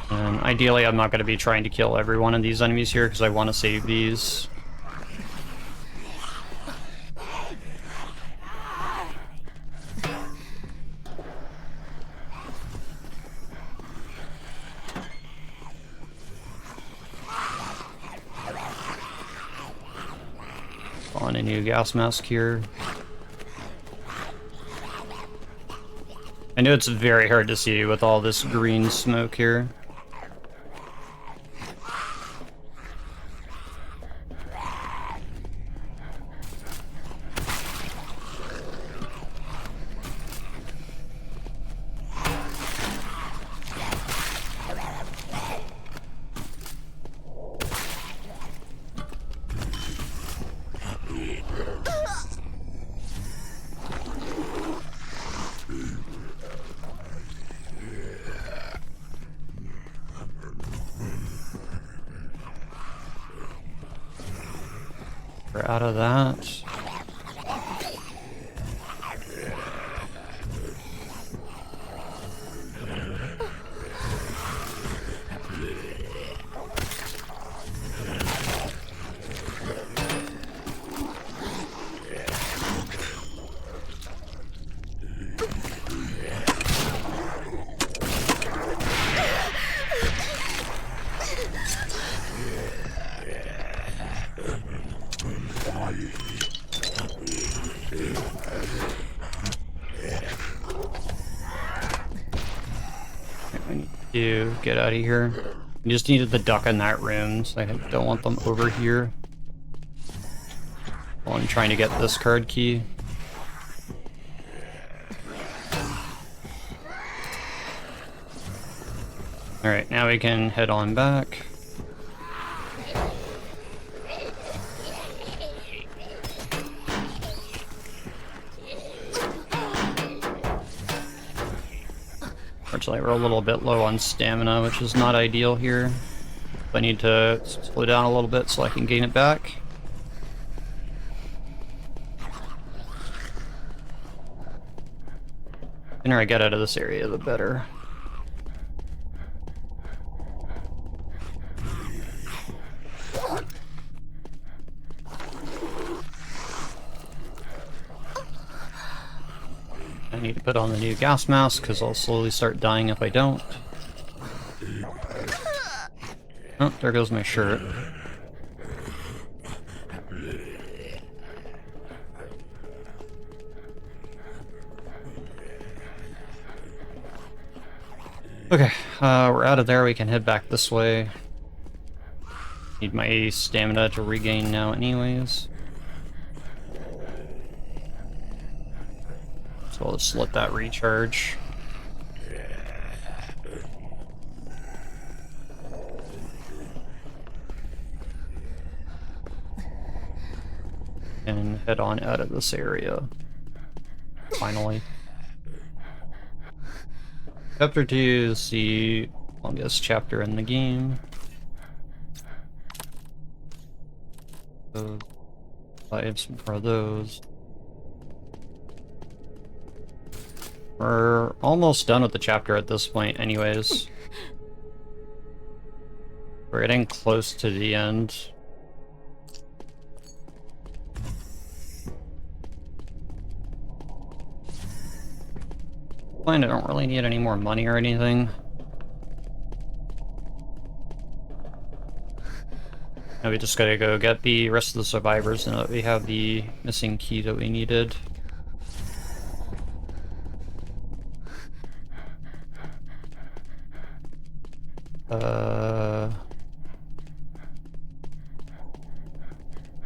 Speaker 1: And ideally, I'm not going to be trying to kill every one of these enemies here because I want to save these. On a new gas mask here. I know it's very hard to see with all this green smoke here. We're out of that. We need to get out of here. We just needed the duck in that room, so I don't want them over here. While I'm trying to get this card key. Alright, now we can head on back. Unfortunately, we're a little bit low on stamina, which is not ideal here. I need to slow down a little bit so I can gain it back. The sooner I get out of this area, the better. I need to put on the new gas mask because I'll slowly start dying if I don't. Oh, there goes my shirt. Okay, we're out of there. We can head back this way. Need my stamina to regain now anyways. So I'll just let that recharge. And head on out of this area. Finally. Chapter 2 is the longest chapter in the game. So, I have some more of those. We're almost done with the chapter at this point anyways. We're getting close to the end. I don't really need any more money or anything. Now we just gotta go get the rest of the survivors and that we have the missing key that we needed.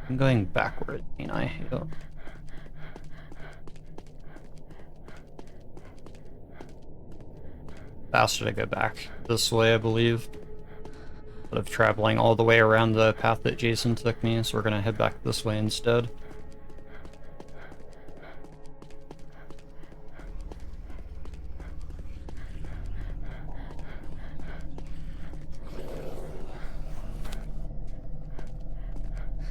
Speaker 1: I'm going backward, ain't I? Yep. Faster to go back this way, I believe. Instead of traveling all the way around the path that Jason took me, so we're gonna head back this way instead.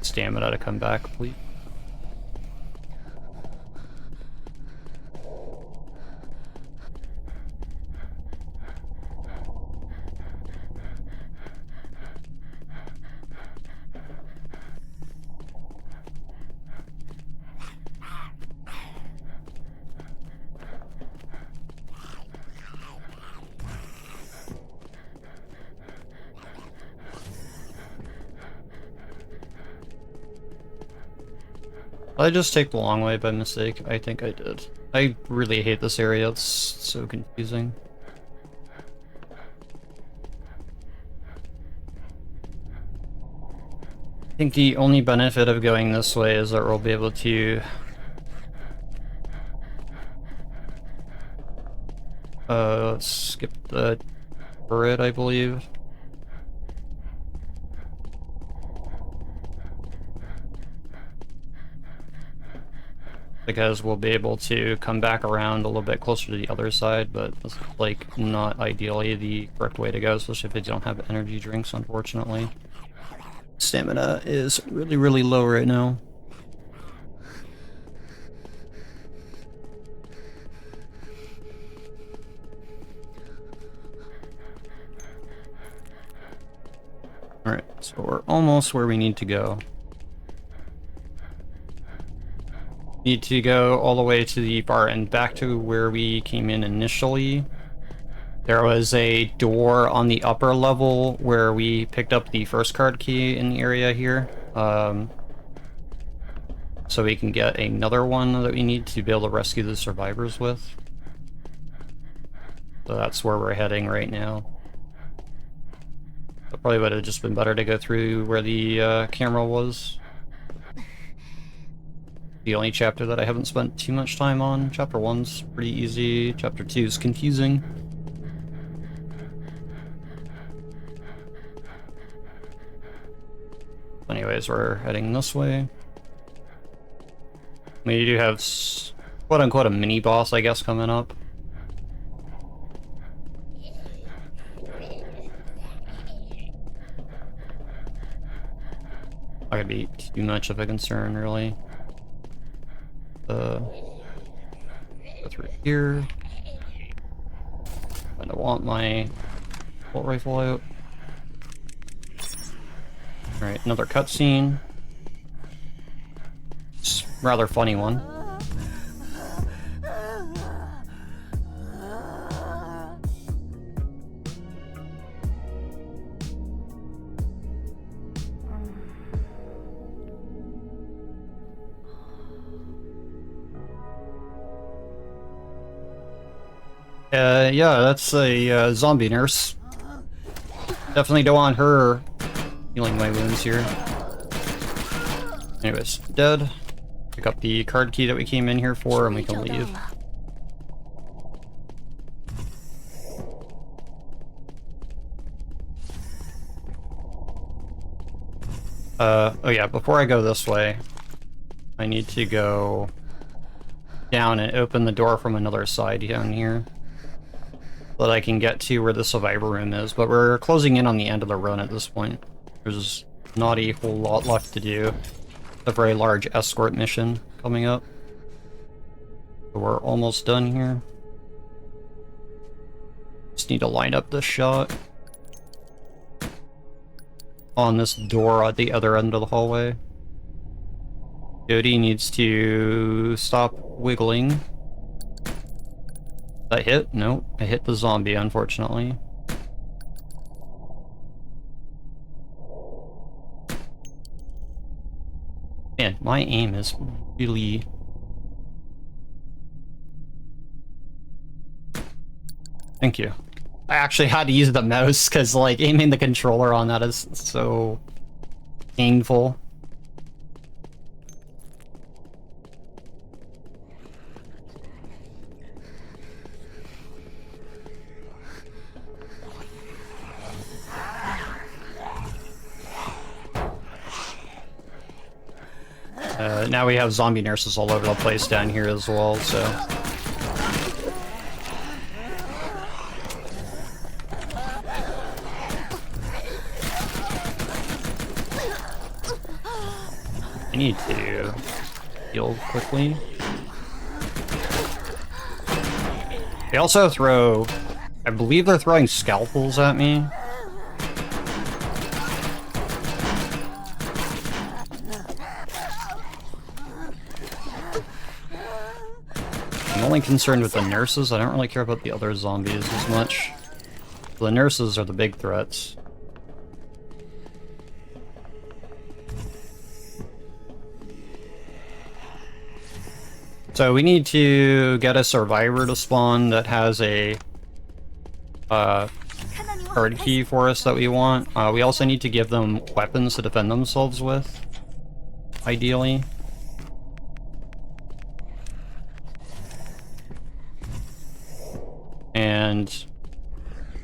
Speaker 1: Stamina to come back, please. Did I just take the long way by mistake? I think I did. I really hate this area, it's so confusing. I think the only benefit of going this way is that we'll be able to let's skip the turret, I believe. Because we'll be able to come back around a little bit closer to the other side, but it's like not ideally the correct way to go, especially if they don't have energy drinks, unfortunately. Stamina is really, really low right now. Alright, so we're almost where we need to go. Need to go all the way to the far end, back to where we came in initially. There was a door on the upper level where we picked up the first card key in the area here. So we can get another one that we need to be able to rescue the survivors with. So that's where we're heading right now. It probably would have just been better to go through where the camera was. The only chapter that I haven't spent too much time on. Chapter 1's pretty easy. Chapter 2 is confusing. Anyways, we're heading this way. We do have quote-unquote a mini-boss, I guess, coming up. Not gonna be too much of a concern, really. Go through here. I want my bolt rifle out. Alright, another cutscene. It's a rather funny one. Yeah, that's a zombie nurse. Definitely don't want her healing my wounds here. Anyways, dead. Pick up the card key that we came in here for, and we can leave. Oh yeah, before I go this way, I need to go down and open the door from another side down here, so that I can get to where the survivor room is, but we're closing in on the end of the run at this point. There's not a whole lot left to do. A very large escort mission coming up. So we're almost done here. Just need to line up this shot on this door at the other end of the hallway. Jody needs to stop wiggling. That hit? No, I hit the zombie, unfortunately. Man, my aim is really... Thank you. I actually had to use the mouse because, like, aiming the controller on that is so painful. Now we have zombie nurses all over the place down here as well, so... I need to heal quickly. They also throw... I believe they're throwing scalpels at me. I'm only concerned with the nurses. I don't really care about the other zombies as much. The nurses are the big threats. So we need to get a survivor to spawn that has a card key for us that we want. We also need to give them weapons to defend themselves with, ideally. And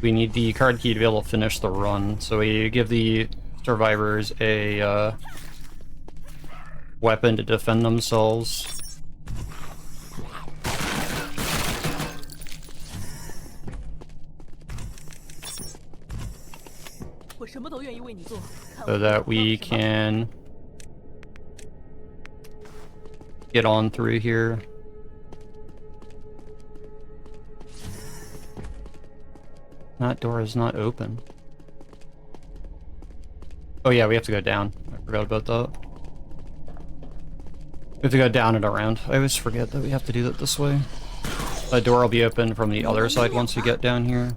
Speaker 1: we need the card key to be able to finish the run. So we give the survivors a weapon to defend themselves. So that we can get on through here. That door is not open. Oh yeah, we have to go down. I forgot about that. We have to go down and around. I always forget that we have to do that this way. The door will be open from the other side once we get down here.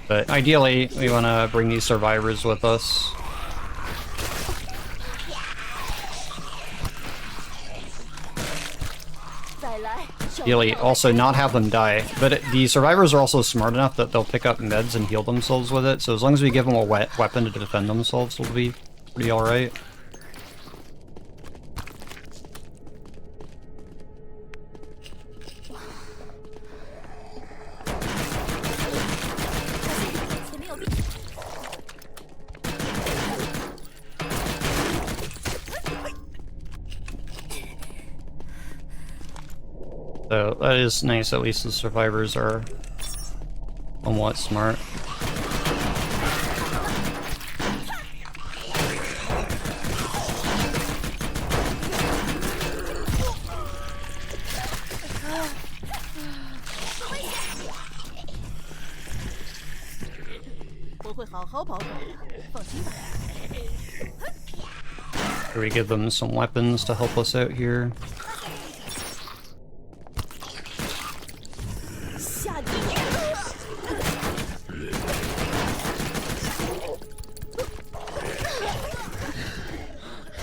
Speaker 1: But ideally, we want to bring these survivors with us. Ideally, also not have them die. But the survivors are also smart enough that they'll pick up meds and heal themselves with it. So as long as we give them a weapon to defend themselves, we'll be pretty alright. So that is nice, at least the survivors are somewhat smart. Here we give them some weapons to help us out here.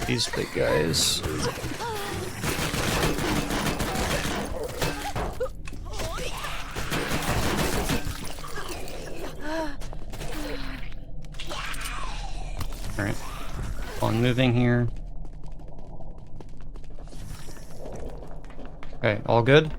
Speaker 1: These big guys. Alright. On moving here. Okay, all good?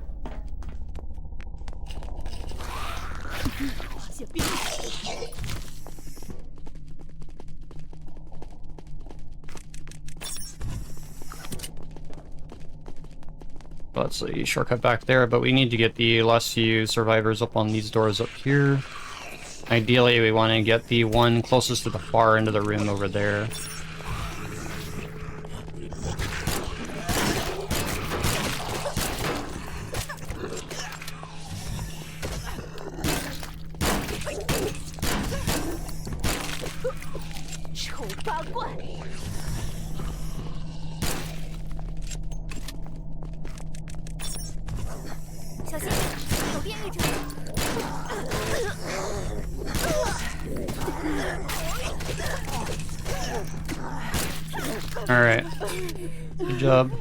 Speaker 1: Let's see, shortcut back there, but we need to get the last few survivors up on these doors up here. Ideally, we want to get the one closest to the far end of the room over there. Alright. Good job.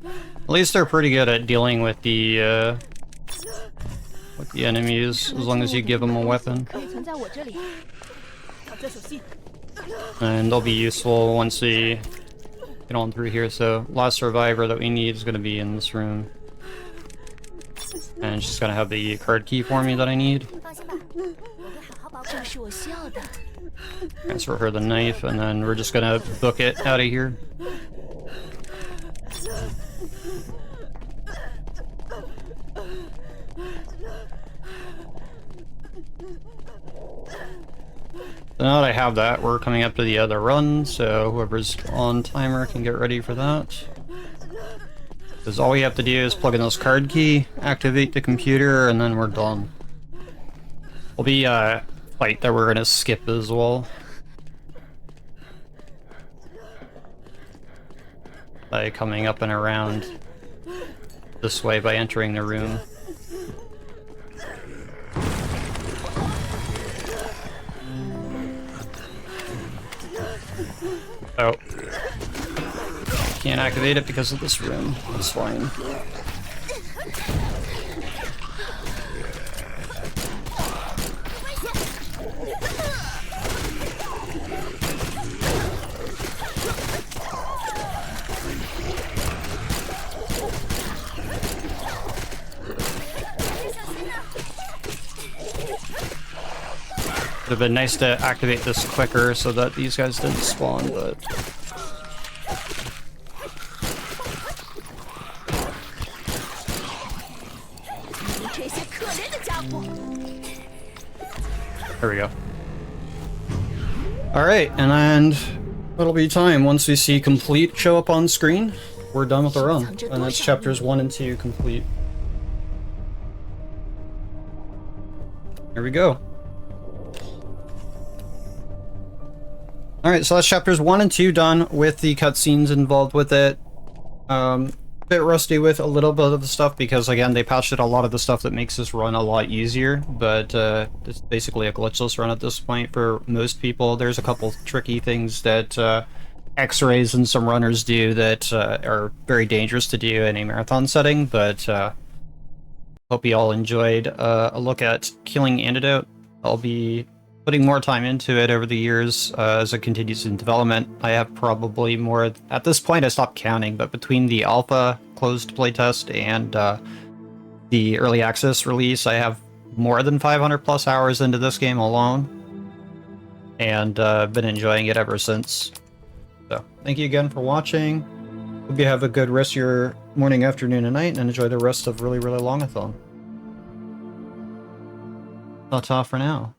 Speaker 1: At least they're pretty good at dealing with the enemies, as long as you give them a weapon. And they'll be useful once we get on through here, so last survivor that we need is going to be in this room. And she's going to have the card key for me that I need. Transfer her the knife, and then we're just gonna book it out of here. So now that I have that, we're coming up to the other run, so whoever's on timer can get ready for that. Because all we have to do is plug in this card key, activate the computer, and then we're done. We'll be fight that we're gonna skip as well. By coming up and around this way by entering the room. Oh. Can't activate it because of this room. It's fine. Would have been nice to activate this quicker so that these guys didn't spawn, but... There we go. Alright, and it'll be time once we see complete show up on screen. We're done with the run, and that's chapters 1 and 2 complete. There we go. Alright, so that's chapters 1 and 2 done with the cutscenes involved with it. Bit rusty with a little bit of the stuff because, again, they patched a lot of the stuff that makes this run a lot easier, but it's basically a glitchless run at this point for most people. There's a couple tricky things that X-rays and some runners do that are very dangerous to do in a marathon setting, but hope you all enjoyed a look at killing Antidote. I'll be putting more time into it over the years as it continues in development. I have probably more... At this point, I stopped counting, but between the alpha closed playtest and the early access release, I have more than 500 plus hours into this game alone. And I've been enjoying it ever since. So, thank you again for watching. Hope you have a good rest of your morning, afternoon, and night, and enjoy the rest of Really, Really Longathon. Ta-ta for now.